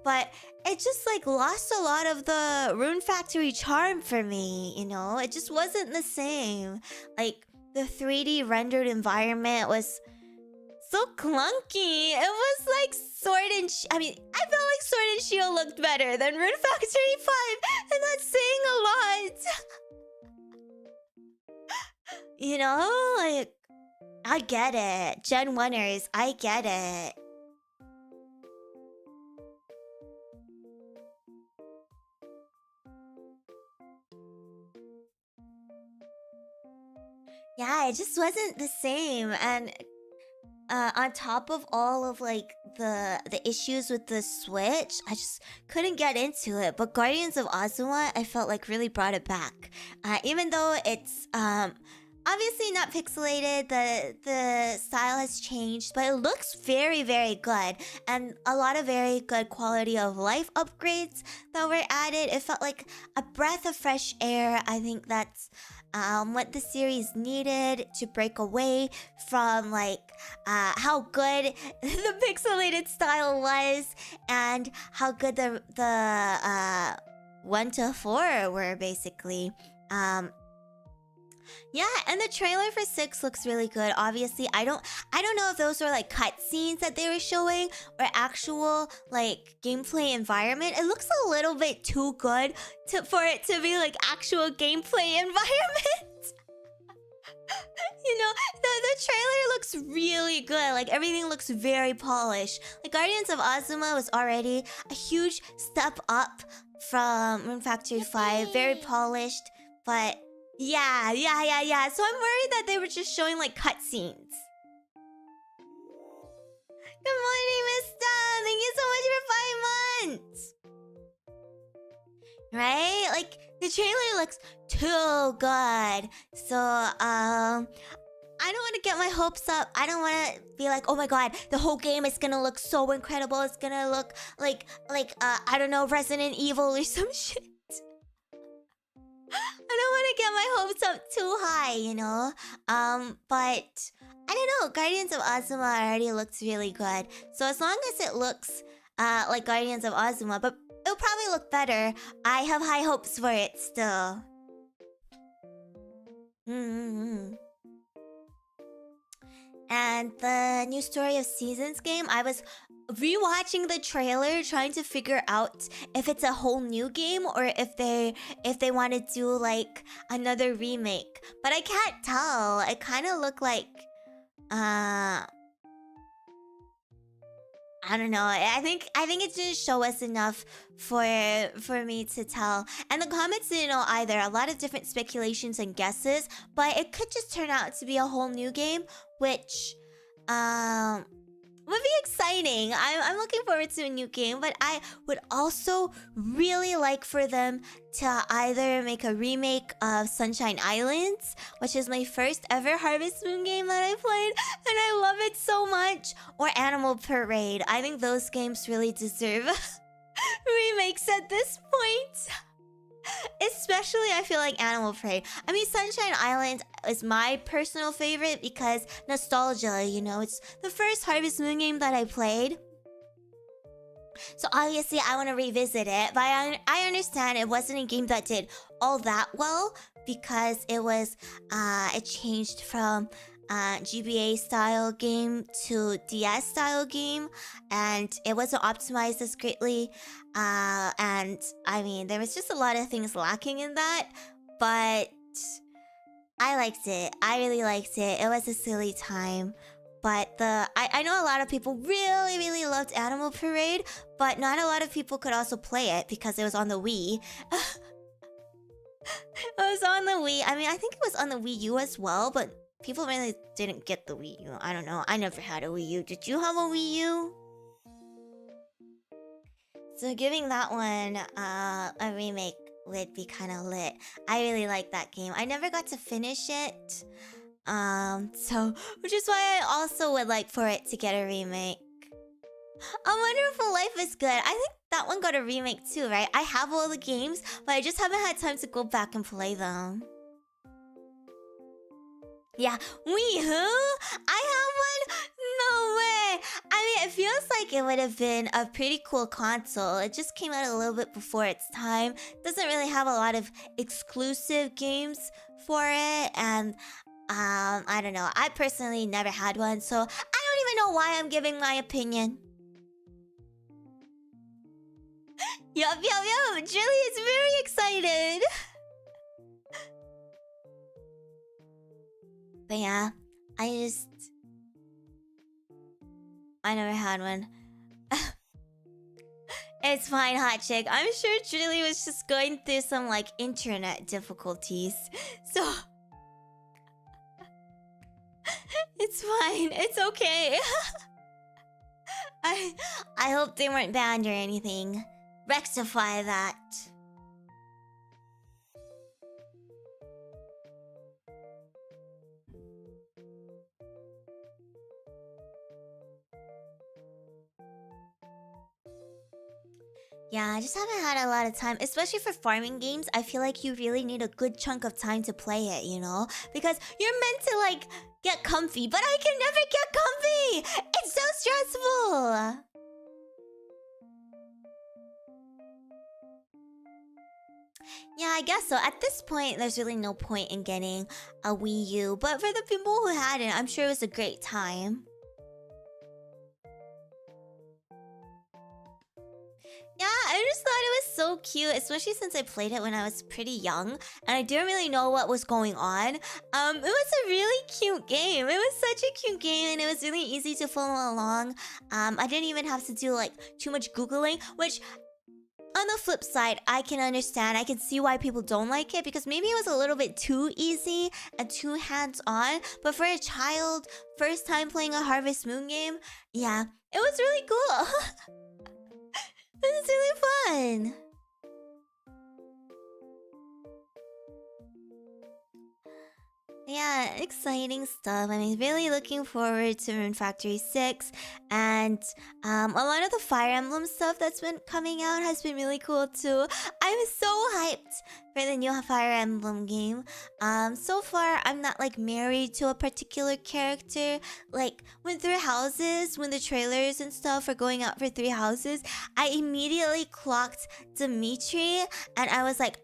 But it just like lost a lot of the Rune Factory charm for me, you know? It just wasn't the same. Like the 3D rendered environment was so clunky. It was like I felt like Sword Shield looked better than Rune Factory 5, and that's saying a lot. You know, like, I get it. Gen 1ers, I get it. Yeah, it just wasn't the same. And on top of all of like the issues with the Switch, I just couldn't get into it. But Guardians of Azuma, I felt like really brought it back. Even though it's obviously not pixelated, the style has changed, but it looks very, very good. And a lot of very good quality of life upgrades that were added. It felt like a breath of fresh air. I think that's what the series needed to break away from like how good the pixelated style was and how good the 1 to 4 were basically. Yeah, and the trailer for 6 looks really good. Obviously, I don't know if those were like cutscenes that they were showing or actual like gameplay environment. It looks a little bit too good for it to be like actual gameplay environment. You know, the trailer looks really good. Like everything looks very polished. Like Guardians of Azuma was already a huge step up from Rune Factory 5, very polished, but yeah. So I'm worried that they were just showing like cutscenes. Good morning, Mista! Thank you so much for 5 months! Right? Like, the trailer looks too good. So, I don't want to get my hopes up. I don't want to be like, oh my god, the whole game is gonna look so incredible. It's gonna look like I don't know, Resident Evil or some shit. I don't want to get my hopes up too high, you know? But I don't know. Guardians of Azuma already looks really good. So as long as it looks like Guardians of Azuma, but it'll probably look better. I have high hopes for it still. And the new Story of Seasons game, I was rewatching the trailer trying to figure out if it's a whole new game or if they want to do like another remake. But I can't tell. It kind of looked like I don't know. I think it didn't show us enough for me to tell. And the comments didn't know either. A lot of different speculations and guesses, but it could just turn out to be a whole new game, which would be exciting. I'm looking forward to a new game, but I would also really like for them to either make a remake of Sunshine Islands, which is my first ever Harvest Moon game that I played, and I love it so much, or Animal Parade. I think those games really deserve remakes at this point. Especially, I feel like Animal Parade. I mean, Sunshine Island is my personal favorite because nostalgia, you know? It's the first Harvest Moon game that I played. So obviously, I want to revisit it. But I understand it wasn't a game that did all that well because it was, it changed from GBA style game to DS style game, and it wasn't optimized as greatly, and I mean there was just a lot of things lacking in that, but I liked it. I really liked it. It was a silly time. But I know a lot of people really loved Animal Parade, but not a lot of people could also play it because it was on the Wii. It was on the Wii. I mean, I think it was on the Wii U as well, but people really didn't get the Wii U. I don't know. I never had a Wii U. Did you have a Wii U? So giving that one a remake would be kind of lit. I really like that game. I never got to finish it. So, which is why I also would like for it to get a remake. A Wonderful Life is good. I think that one got a remake too, right? I have all the games, but I just haven't had time to go back and play them. Yeah, Wii Who? I have one? No way! I mean, it feels like it would have been a pretty cool console. It just came out a little bit before its time. Doesn't really have a lot of exclusive games for it, and I don't know. I personally never had one, so I don't even know why I'm giving my opinion. Yup. Julie is very excited. But yeah, I never had one. It's fine, hot chick. I'm sure Julie was just going through some like internet difficulties. So it's fine. It's okay. I hope they weren't banned or anything. Rectify that. Yeah, I just haven't had a lot of time, especially for farming games. I feel like you really need a good chunk of time to play it, you know? Because you're meant to like get comfy, but I can never get comfy! It's so stressful! Yeah, I guess so. At this point, there's really no point in getting a Wii U. But for the people who hadn't, I'm sure it was a great time. Yeah, I just thought it was so cute, especially since I played it when I was pretty young and I didn't really know what was going on. It was a really cute game. It was such a cute game and it was really easy to follow along. I didn't even have to do like too much Googling, which on the flip side, I can understand. I can see why people don't like it because maybe it was a little bit too easy and too hands-on. But for a child, first time playing a Harvest Moon game, yeah, it was really cool. It was really fun. Yeah, exciting stuff. I mean, really looking forward to Rune Factory 6. And a lot of the Fire Emblem stuff that's been coming out has been really cool too. I'm so hyped for the new Fire Emblem game. So far, I'm not like married to a particular character. Like, when Three Houses, when the trailers and stuff are going out for Three Houses, I immediately clocked Dimitri and I was like,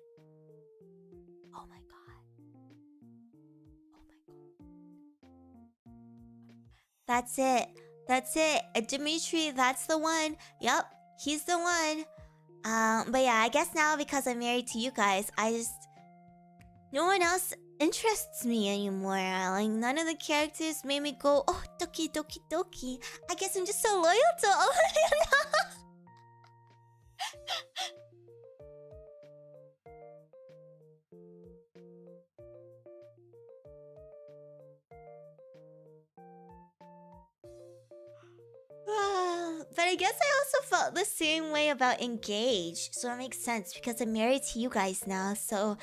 that's it. That's it. Dimitri, that's the one. Yup, he's the one. But yeah, I guess now because I'm married to you guys, no one else interests me anymore. Like, none of the characters made me go, oh, doki doki doki. I guess I'm just so loyal to all of you. But I guess I also felt the same way about Engage. So it makes sense because I'm married to you guys now. So,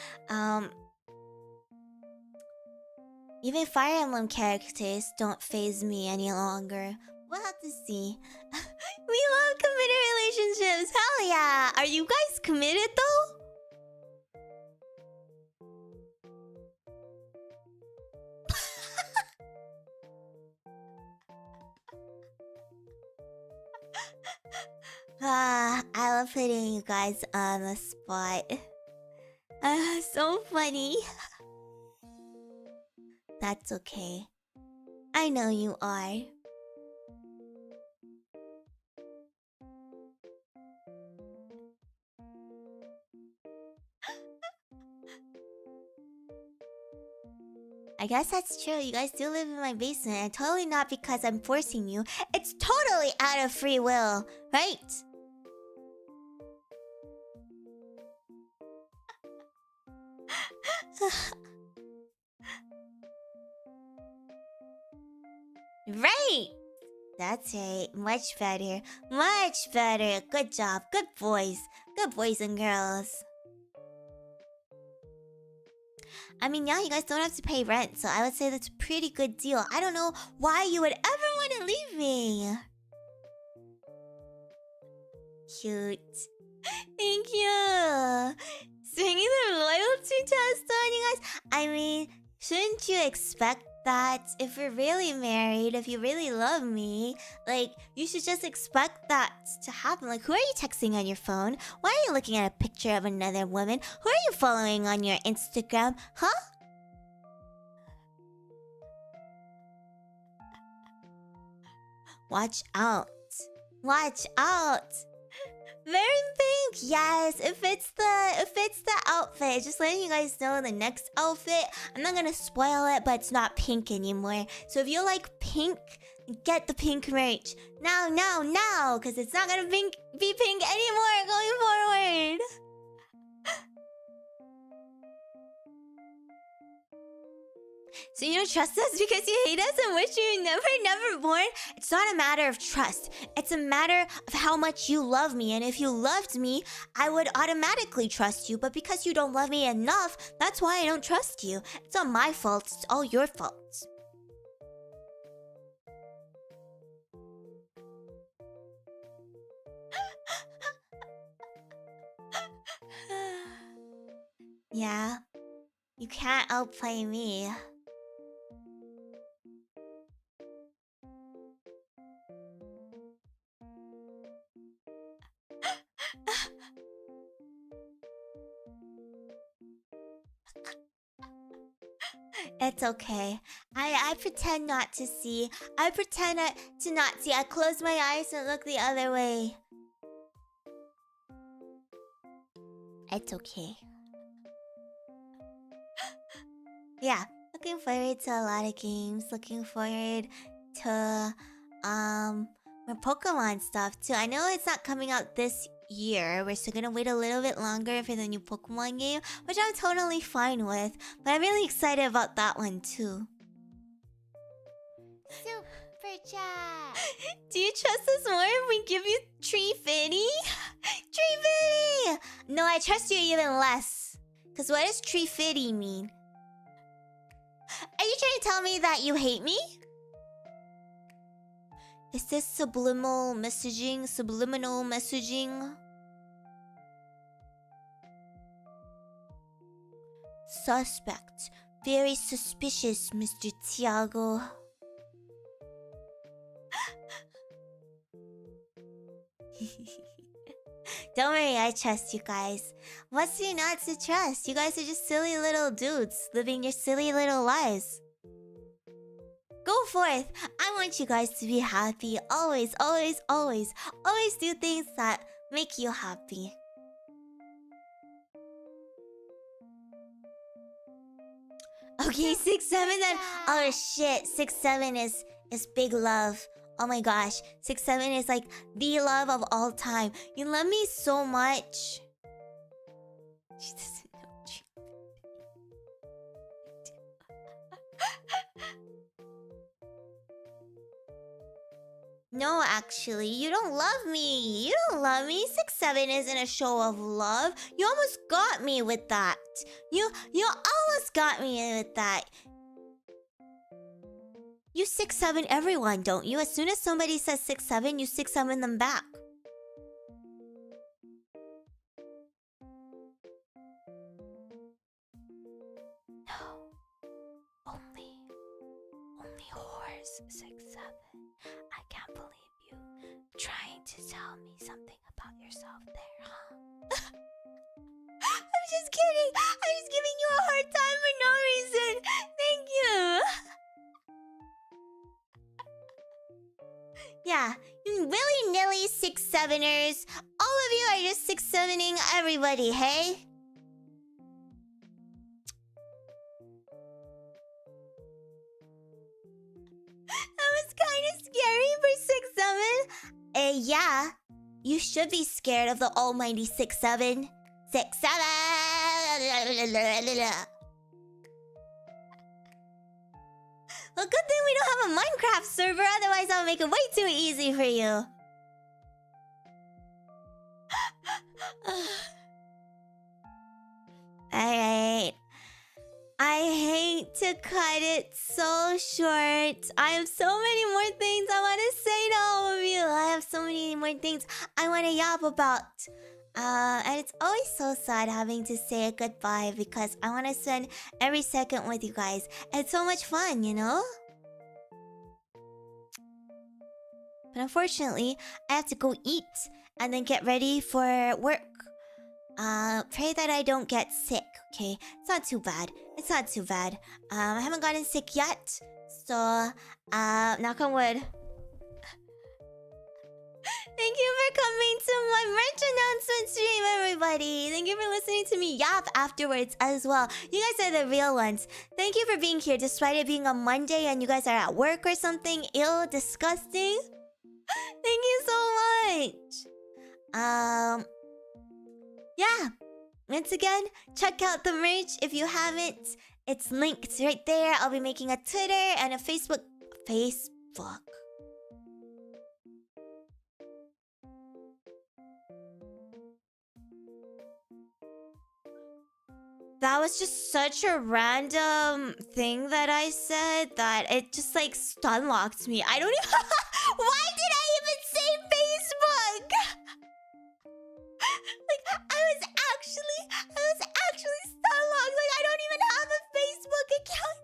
even Fire Emblem characters don't faze me any longer. We'll have to see. We love committed relationships. Hell yeah. Are you guys committed though? I love putting you guys on the spot. So funny. That's okay. I know you are. I guess that's true. You guys do live in my basement, and totally not because I'm forcing you. It's totally out of free will, right? Right! That's right. Much better. Much better. Good job. Good boys. Good boys and girls. I mean, yeah, you guys don't have to pay rent, so I would say that's a pretty good deal. I don't know why you would ever want to leave me. Cute. Thank you. Swinging the loyalty test on you guys. I mean, shouldn't you expect that if we're really married, if you really love me, like, you should just expect that to happen. Like, who are you texting on your phone? Why are you looking at a picture of another woman? Who are you following on your Instagram? Huh? Watch out. Watch out. Very thank Yes, it fits the outfit. Just letting you guys know the next outfit. I'm not gonna spoil it, but it's not pink anymore. So if you like pink, get the pink merch now, because it's not gonna be pink anymore going forward. So you don't trust us because you hate us and wish you were never born? It's not a matter of trust. It's a matter of how much you love me. And if you loved me, I would automatically trust you. But because you don't love me enough, that's why I don't trust you. It's not my fault. It's all your fault. Yeah, you can't outplay me. It's okay. I pretend not to see. I pretend to not see. I close my eyes and look the other way. It's okay. Yeah, looking forward to a lot of games. Looking forward to more Pokemon stuff too. I know it's not coming out this year. We're still gonna wait a little bit longer for the new Pokemon game, which I'm totally fine with. But I'm really excited about that one too. Super chat. Do you trust us more if we give you Tree Fitty? Tree Fitty! No, I trust you even less. Cause what does Tree Fitty mean? Are you trying to tell me that you hate me? Is this subliminal messaging? Subliminal messaging? Suspect. Very suspicious, Mr. Thiago. Don't worry, I trust you guys. What's there not to trust? You guys are just silly little dudes living your silly little lives. Go forth. I want you guys to be happy. Always, always, always. Always do things that make you happy. Okay, 6-7 then. Oh shit, 6-7 is big love. Oh my gosh, 6-7 is like the love of all time. You love me so much. She doesn't know. No, actually, you don't love me. You don't love me. 6-7 isn't a show of love. You almost got me with that. You almost got me with that. You 6-7 everyone, don't you? As soon as somebody says 6-7, you 6-7 them back. No. Only whores 6-7. I can't believe you trying to tell me something about yourself there, huh? I'm just kidding. I'm just giving you a hard time for no reason. Thank you. Yeah, you willy-nilly 6-7ers. All of you are just 6-7ing everybody, hey? That was kind of scary for 6-7. Yeah. You should be scared of the almighty 6-7. 6-7! Well, good thing we don't have a Minecraft server, otherwise I'll make it way too easy for you. Alright. I hate to cut it so short. I have so many more things I want to say to all of you. I have so many more things I want to yap about. And it's always so sad having to say a goodbye because I want to spend every second with you guys. It's so much fun, you know? But unfortunately, I have to go eat and then get ready for work. Pray that I don't get sick, okay? It's not too bad. It's not too bad. I haven't gotten sick yet. So, knock on wood. Thank you for coming to my merch announcement stream, everybody. Thank you for listening to me yap afterwards as well. You guys are the real ones. Thank you for being here despite it being a Monday and you guys are at work or something ill, disgusting. Thank you so much. Yeah. Once again, check out the merch if you haven't. It's linked right there. I'll be making a Twitter and a Facebook. That was just such a random thing that I said that it just like stun locked me. I don't even. Why did I even say Facebook? Like I was actually stun locked. Like I don't even have a Facebook account.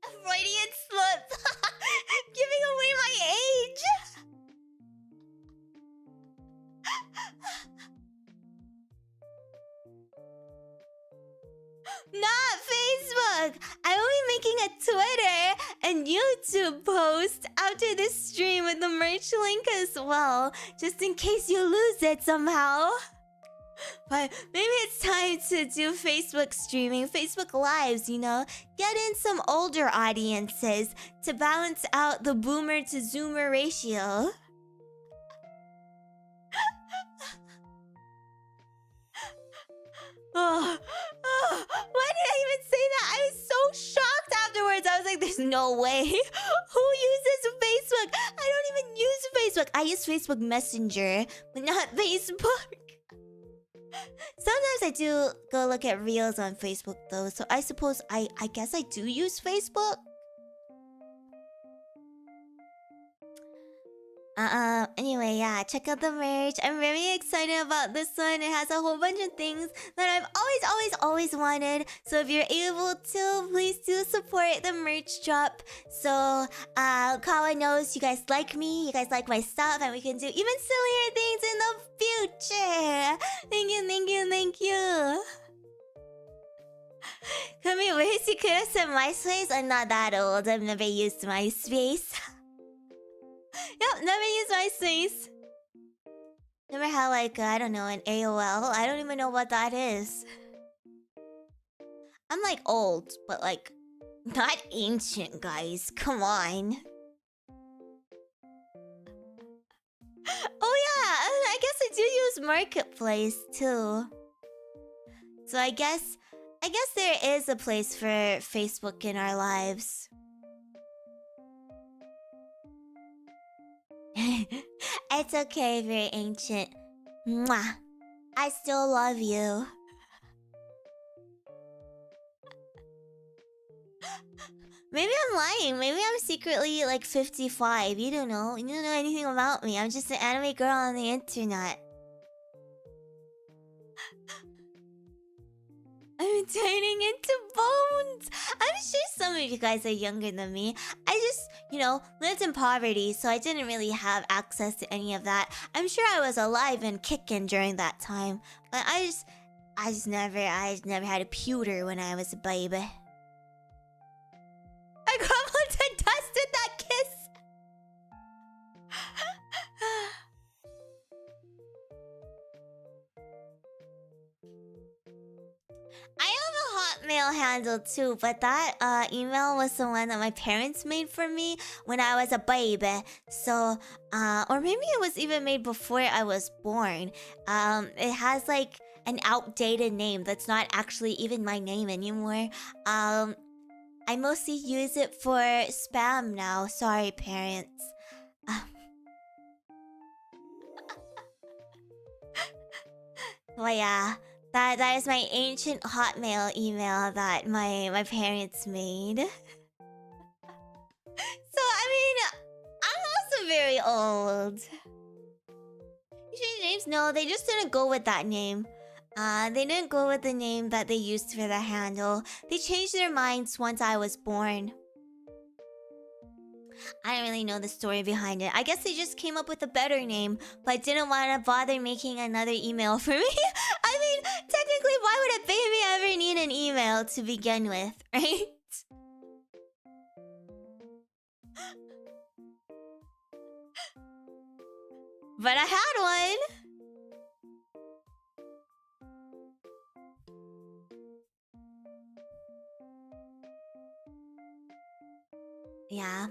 A Freudian slip. Giving away my age. Not Facebook! I will be making a Twitter and YouTube post after this stream with the merch link as well, just in case you lose it somehow. But maybe it's time to do Facebook streaming, Facebook lives, you know? Get in some older audiences to balance out the boomer to zoomer ratio. Why did I even say that? I was so shocked afterwards. I was like, there's no way. Who uses Facebook? I don't even use Facebook. I use Facebook Messenger, but not Facebook. Sometimes I do go look at reels on Facebook though, so I suppose I guess I do use Facebook. Anyway, yeah, check out the merch. I'm very excited about this one. It has a whole bunch of things that I've always wanted. So if you're able to, please do support the merch drop. So, Kawa knows you guys like me, you guys like my stuff, and we can do even sillier things in the future. Thank you. Kami, where's you could have said MySpace? I'm not that old. I've never used MySpace. Yep, never used MySpace. Never had like, I don't know, an AOL. I don't even know what that is. I'm like old, but like, not ancient, guys. Come on. Oh yeah, I guess I do use Marketplace too. So I guess there is a place for Facebook in our lives. It's okay, very ancient. Mwah. I still love you. Maybe I'm lying. Maybe I'm secretly like 55. You don't know. You don't know anything about me. I'm just an anime girl on the internet. I'm turning into bones. I'm sure some of you guys are younger than me. I just, lived in poverty, so I didn't really have access to any of that. I'm sure I was alive and kicking during that time, but I just never had a pewter when I was a baby. I crumbled to dust in that kiss. I have a Hotmail handle too, but that email was the one that my parents made for me when I was a baby. So, or maybe it was even made before I was born. It has like an outdated name that's not actually even my name anymore. I mostly use it for spam now. Sorry, parents. Well, yeah. That is my ancient Hotmail email that my parents made. So, I mean, I'm also very old. You change names? No, they just didn't go with that name. They didn't go with the name that they used for the handle. They changed their minds once I was born. I don't really know the story behind it. I guess they just came up with a better name, but didn't want to bother making another email for me. I mean, technically, why would a baby ever need an email to begin with, right? But I had one. Yeah.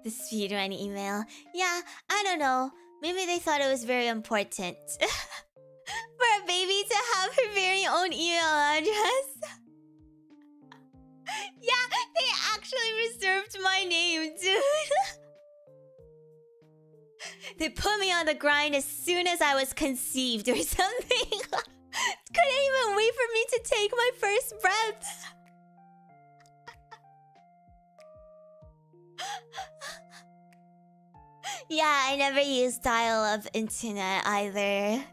The speedrun email. Yeah, I don't know. Maybe they thought it was very important for a baby to have her very own email address. Yeah, they actually reserved my name, dude. They put me on the grind as soon as I was conceived or something. Couldn't even wait for me to take my first breath. Yeah, I never used dial-up internet either.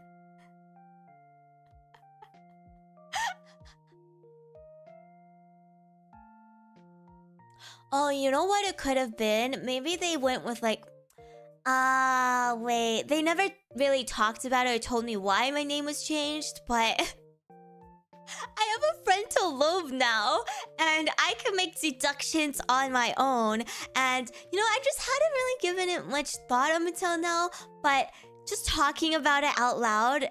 Oh, you know what it could have been? Maybe they went with like... wait. They never really talked about it or told me why my name was changed, but... I have a frontal lobe now, and I can make deductions on my own. And, you know, I just hadn't really given it much thought up until now, but just talking about it out loud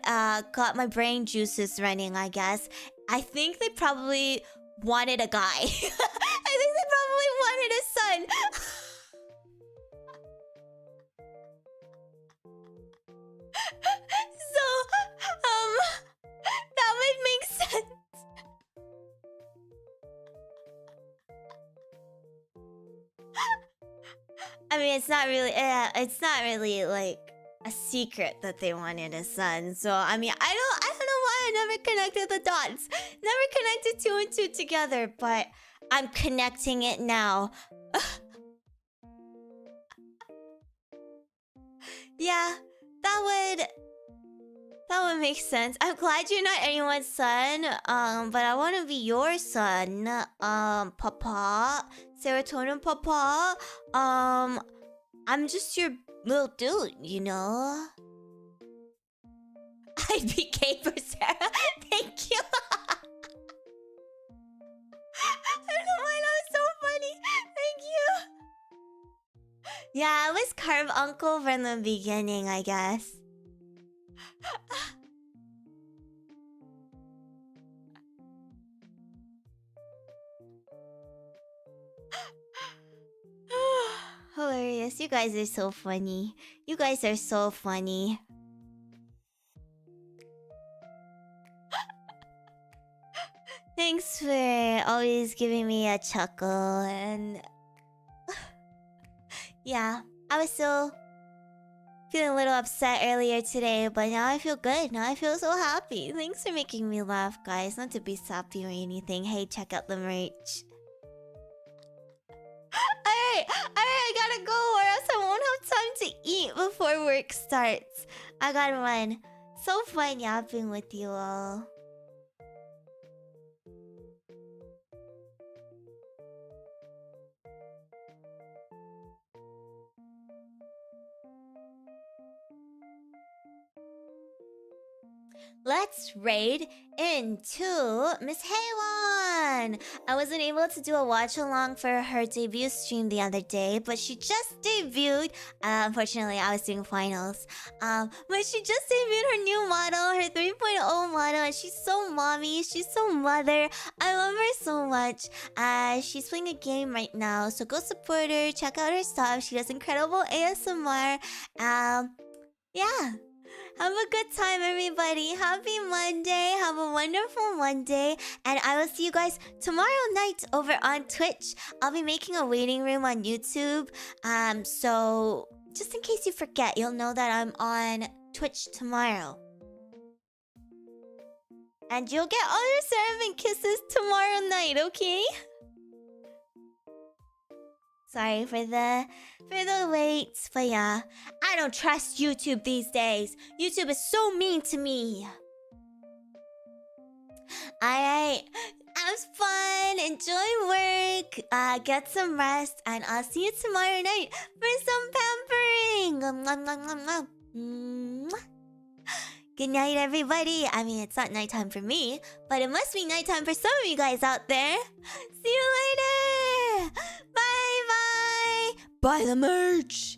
got my brain juices running, I guess. I think they probably wanted a guy. I think they probably wanted a son. So, that would make sense. I mean, it's not really like a secret that they wanted a son. So, I mean, I don't know why I never connected the dots. Never connected 2 and 2 together, but I'm connecting it now. Yeah, that would make sense. I'm glad you're not anyone's son, but I want to be your son, Papa. Ceratonin Papa. I'm just your little dude, you know? I'd be gay for Sarah. Thank you. I don't know why that was so funny. Thank you. Yeah, I was carbuncle from the beginning, I guess. Hilarious. You guys are so funny. You guys are so funny. Thanks for always giving me a chuckle and... Yeah, I was still feeling a little upset earlier today, but now I feel good. Now I feel so happy. Thanks for making me laugh, guys. Not to be sappy or anything. Hey, check out the merch. Alright, I gotta go or else I won't have time to eat before work starts. I gotta run. So fun yapping with you all. Let's raid into Miss Haywan! I wasn't able to do a watch-along for her debut stream the other day, but she just debuted... unfortunately, I was doing finals. But she just debuted her new model, her 3.0 model, and she's so mommy, she's so mother. I love her so much. She's playing a game right now, so go support her, check out her stuff. She does incredible ASMR. Yeah. Have a good time, everybody. Happy Monday. Have a wonderful Monday. And I will see you guys tomorrow night over on Twitch. I'll be making a waiting room on YouTube. So just in case you forget, you'll know that I'm on Twitch tomorrow. And you'll get all your Ceravant kisses tomorrow night, okay? Sorry for the wait, but yeah, I don't trust YouTube these days. YouTube is so mean to me. Alright, have fun, enjoy work, get some rest, and I'll see you tomorrow night for some pampering. Good night, everybody. I mean, it's not nighttime for me, but it must be nighttime for some of you guys out there. See you later. Bye bye. Buy the merch.